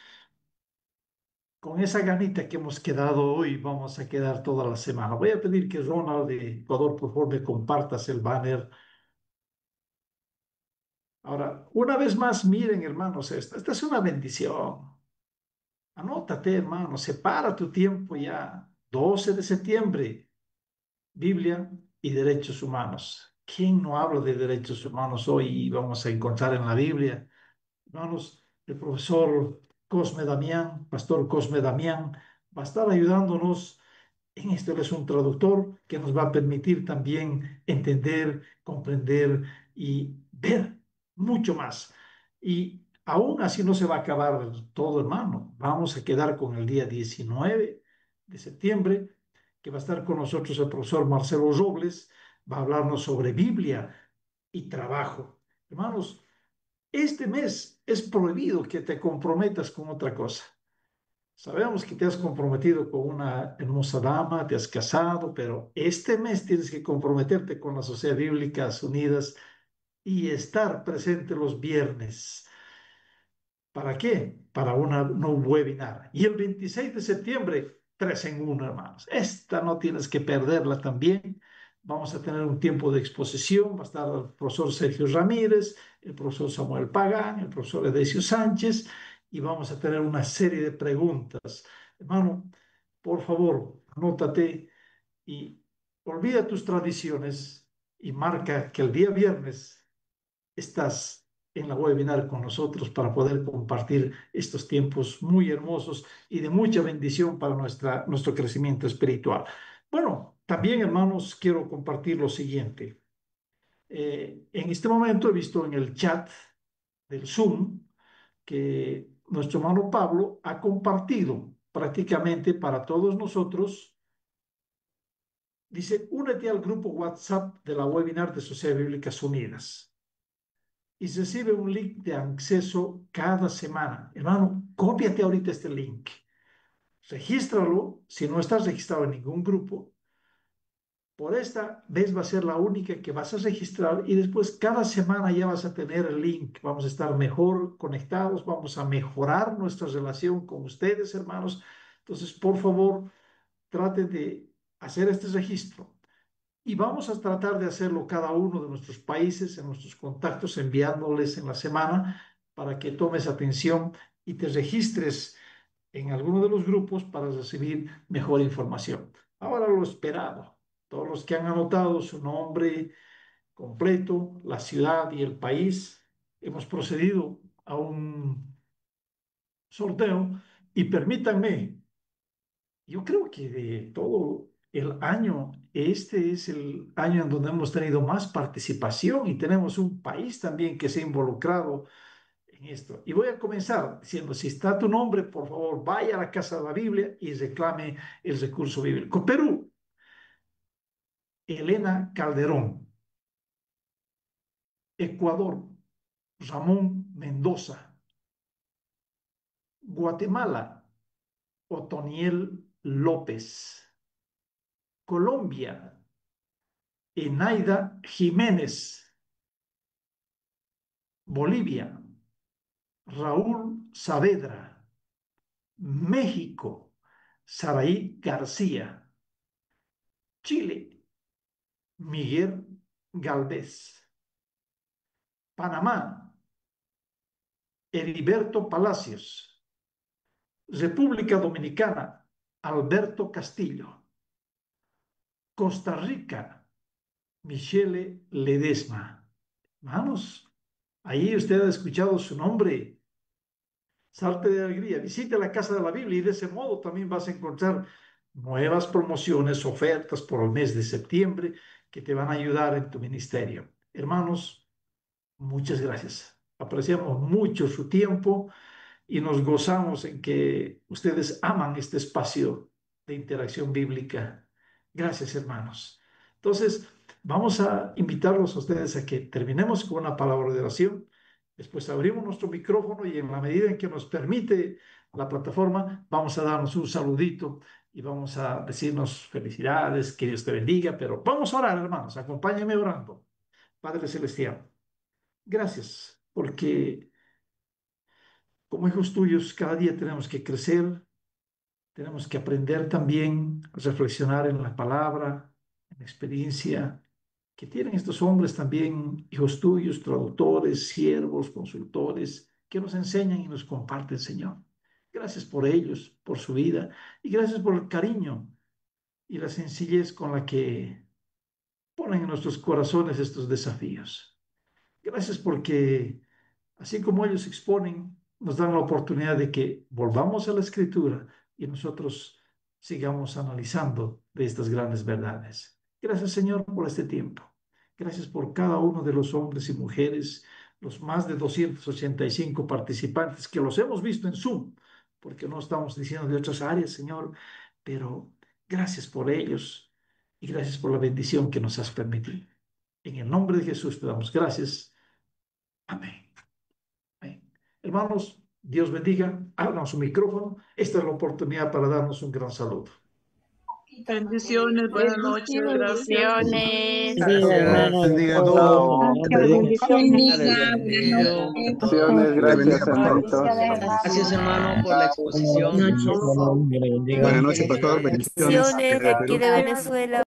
con esa ganita que hemos quedado hoy, vamos a quedar toda la semana. Voy a pedir que Ronald de Ecuador, por favor, me compartas el banner. Ahora, una vez más, miren, hermanos, esta es una bendición. Anótate, hermano, separa tu tiempo ya. 12 de septiembre, Biblia y derechos humanos. ¿Quién no habla de derechos humanos hoy y vamos a encontrar en la Biblia? Hermanos, el profesor Cosme Damián, pastor Cosme Damián, va a estar ayudándonos en esto. Él es un traductor que nos va a permitir también entender, comprender y ver mucho más. Y aún así no se va a acabar todo, hermano. Vamos a quedar con el día 19 de septiembre, que va a estar con nosotros el profesor Marcelo Robles, va a hablarnos sobre Biblia y trabajo. Hermanos, este mes es prohibido que te comprometas con otra cosa. Sabemos que te has comprometido con una hermosa dama, te has casado, pero este mes tienes que comprometerte con las Sociedades Bíblicas Unidas y estar presente los viernes. ¿Para qué? Para un webinar. Y el 26 de septiembre, 3 en 1, hermanos. Esta no tienes que perderla también. Vamos a tener un tiempo de exposición. Va a estar el profesor Sergio Ramírez, el profesor Samuel Pagán, el profesor Edesio Sánchez, y vamos a tener una serie de preguntas. Hermano, por favor, anótate y olvida tus tradiciones y marca que el día viernes estás en la webinar con nosotros para poder compartir estos tiempos muy hermosos y de mucha bendición para nuestro crecimiento espiritual. Bueno, también, hermanos, quiero compartir lo siguiente. En este momento he visto en el chat del Zoom que nuestro hermano Pablo ha compartido prácticamente para todos nosotros. Dice, únete al grupo WhatsApp de la webinar de Sociedades Bíblicas Unidas y recibe un link de acceso cada semana. Hermano, cópiate ahorita este link. Regístralo si no estás registrado en ningún grupo. Por esta vez va a ser la única que vas a registrar y después cada semana ya vas a tener el link. Vamos a estar mejor conectados, vamos a mejorar nuestra relación con ustedes, hermanos. Entonces, por favor, traten de hacer este registro. Y vamos a tratar de hacerlo cada uno de nuestros países, en nuestros contactos, enviándoles en la semana para que tomes atención y te registres en alguno de los grupos para recibir mejor información. Ahora lo esperado. Todos los que han anotado su nombre completo, la ciudad y el país, hemos procedido a un sorteo y permítanme, yo creo que de todo el año, este es el año en donde hemos tenido más participación y tenemos un país también que se ha involucrado en en esto. Y voy a comenzar diciendo, si está tu nombre, por favor, vaya a la Casa de la Biblia y reclame el recurso bíblico. Perú, Elena Calderón. Ecuador, Ramón Mendoza. Guatemala, Otoniel López. Colombia, Enaida Jiménez. Bolivia, Raúl Saavedra. México, Saraí García. Chile, Miguel Galvez. Panamá, Heriberto Palacios. República Dominicana, Alberto Castillo. Costa Rica, Michele Ledesma. Hermanos, ahí usted ha escuchado su nombre. Salte de alegría, visite la Casa de la Biblia y de ese modo también vas a encontrar nuevas promociones, ofertas por el mes de septiembre que te van a ayudar en tu ministerio. Hermanos, muchas gracias. Apreciamos mucho su tiempo y nos gozamos en que ustedes aman este espacio de interacción bíblica. Gracias, hermanos. Entonces, vamos a invitarlos a ustedes a que terminemos con una palabra de oración. Después abrimos nuestro micrófono y en la medida en que nos permite la plataforma, vamos a darnos un saludito y vamos a decirnos felicidades, que Dios te bendiga, pero vamos a orar, hermanos. Acompáñenme orando. Padre Celestial, gracias porque como hijos tuyos cada día tenemos que crecer, tenemos que aprender también a reflexionar en la palabra, en la experiencia que tienen estos hombres también, hijos tuyos, traductores, siervos, consultores, que nos enseñan y nos comparten, Señor. Gracias por ellos, por su vida, y gracias por el cariño y la sencillez con la que ponen en nuestros corazones estos desafíos. Gracias porque, así como ellos exponen, nos dan la oportunidad de que volvamos a la Escritura y nosotros sigamos analizando de estas grandes verdades. Gracias, Señor, por este tiempo. Gracias por cada uno de los hombres y mujeres, los más de 285 participantes que los hemos visto en Zoom, porque no estamos diciendo de otras áreas, Señor, pero gracias por ellos y gracias por la bendición que nos has permitido. En el nombre de Jesús te damos gracias. Amén. Amén. Hermanos, Dios bendiga. Abran su micrófono. Esta es la oportunidad para darnos un gran saludo. Bendiciones, buenas noches, gracias. Bendiciones. Bendiga, hermano. Bendiga a Chao. todos. Bendiciones, gracias, hermanito. Gracias, hermano, por la exposición. Noches. Que le bendiga. Buenas noches, pastor. Bendiciones. Bendiciones de aquí de Venezuela.